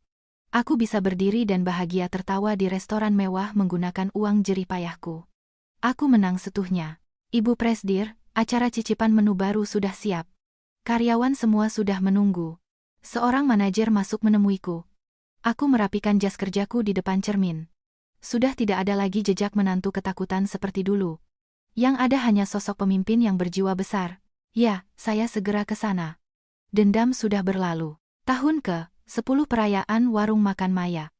Aku bisa berdiri dan bahagia tertawa di restoran mewah menggunakan uang jerih payahku. Aku menang setuhnya. Ibu Presdir, acara cicipan menu baru sudah siap. Karyawan semua sudah menunggu. Seorang manajer masuk menemuiku. Aku merapikan jas kerjaku di depan cermin. Sudah tidak ada lagi jejak menantu ketakutan seperti dulu. Yang ada hanya sosok pemimpin yang berjiwa besar. Ya, saya segera ke sana. Dendam sudah berlalu. Tahun ke-10 perayaan warung makan Maya.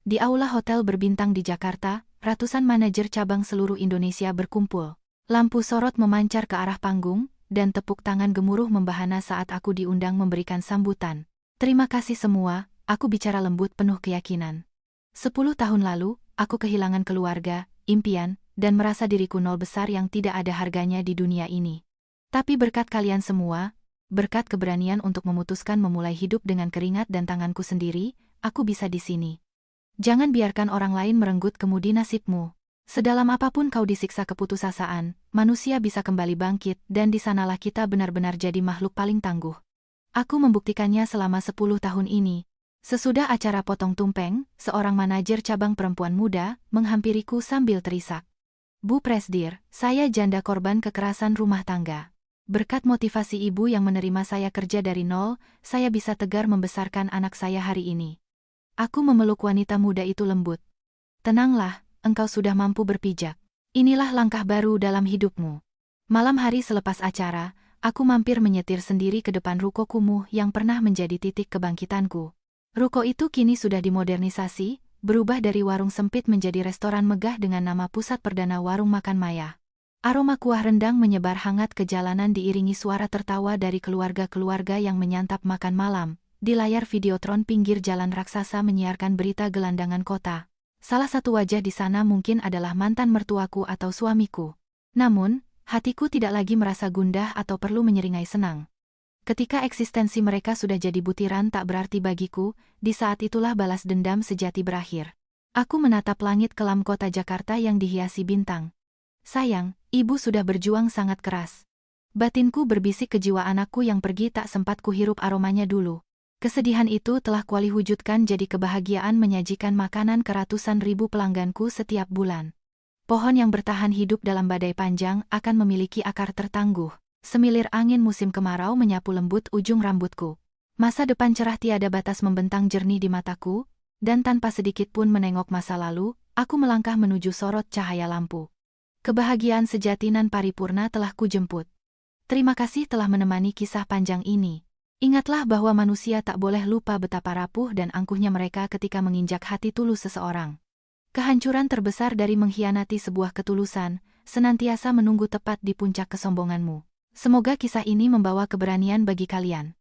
Di aula hotel berbintang di Jakarta, ratusan manajer cabang seluruh Indonesia berkumpul. Lampu sorot memancar ke arah panggung, dan tepuk tangan gemuruh membahana saat aku diundang memberikan sambutan. Terima kasih semua, aku bicara lembut penuh keyakinan. 10 tahun lalu, aku kehilangan keluarga, impian, dan merasa diriku nol besar yang tidak ada harganya di dunia ini. Tapi berkat kalian semua, berkat keberanian untuk memutuskan memulai hidup dengan keringat dan tanganku sendiri, aku bisa di sini. Jangan biarkan orang lain merenggut kemudi nasibmu. Sedalam apapun kau disiksa keputusasaan, manusia bisa kembali bangkit dan di sanalah kita benar-benar jadi makhluk paling tangguh. Aku membuktikannya selama 10 tahun ini. Sesudah acara potong tumpeng, seorang manajer cabang perempuan muda menghampiriku sambil terisak. Bu Presdir, saya janda korban kekerasan rumah tangga. Berkat motivasi ibu yang menerima saya kerja dari nol, saya bisa tegar membesarkan anak saya hari ini. Aku memeluk wanita muda itu lembut. Tenanglah, engkau sudah mampu berpijak. Inilah langkah baru dalam hidupmu. Malam hari selepas acara, aku mampir menyetir sendiri ke depan ruko kumuh yang pernah menjadi titik kebangkitanku. Ruko itu kini sudah dimodernisasi, berubah dari warung sempit menjadi restoran megah dengan nama Pusat Perdana Warung Makan Maya. Aroma kuah rendang menyebar hangat ke jalanan diiringi suara tertawa dari keluarga-keluarga yang menyantap makan malam. Di layar videotron pinggir jalan raksasa menyiarkan berita gelandangan kota. Salah satu wajah di sana mungkin adalah mantan mertuaku atau suamiku. Namun, hatiku tidak lagi merasa gundah atau perlu menyeringai senang. Ketika eksistensi mereka sudah jadi butiran tak berarti bagiku, di saat itulah balas dendam sejati berakhir. Aku menatap langit kelam kota Jakarta yang dihiasi bintang. Sayang, ibu sudah berjuang sangat keras. Batinku berbisik ke jiwa anakku yang pergi tak sempat kuhirup aromanya dulu. Kesedihan itu telah kualiwujudkan jadi kebahagiaan menyajikan makanan ke ratusan ribu pelangganku setiap bulan. Pohon yang bertahan hidup dalam badai panjang akan memiliki akar tertangguh. Semilir angin musim kemarau menyapu lembut ujung rambutku. Masa depan cerah tiada batas membentang jernih di mataku, dan tanpa sedikit pun menengok masa lalu, aku melangkah menuju sorot cahaya lampu. Kebahagiaan sejati nan paripurna telah kujemput. Terima kasih telah menemani kisah panjang ini. Ingatlah bahwa manusia tak boleh lupa betapa rapuh dan angkuhnya mereka ketika menginjak hati tulus seseorang. Kehancuran terbesar dari mengkhianati sebuah ketulusan, senantiasa menunggu tepat di puncak kesombonganmu. Semoga kisah ini membawa keberanian bagi kalian.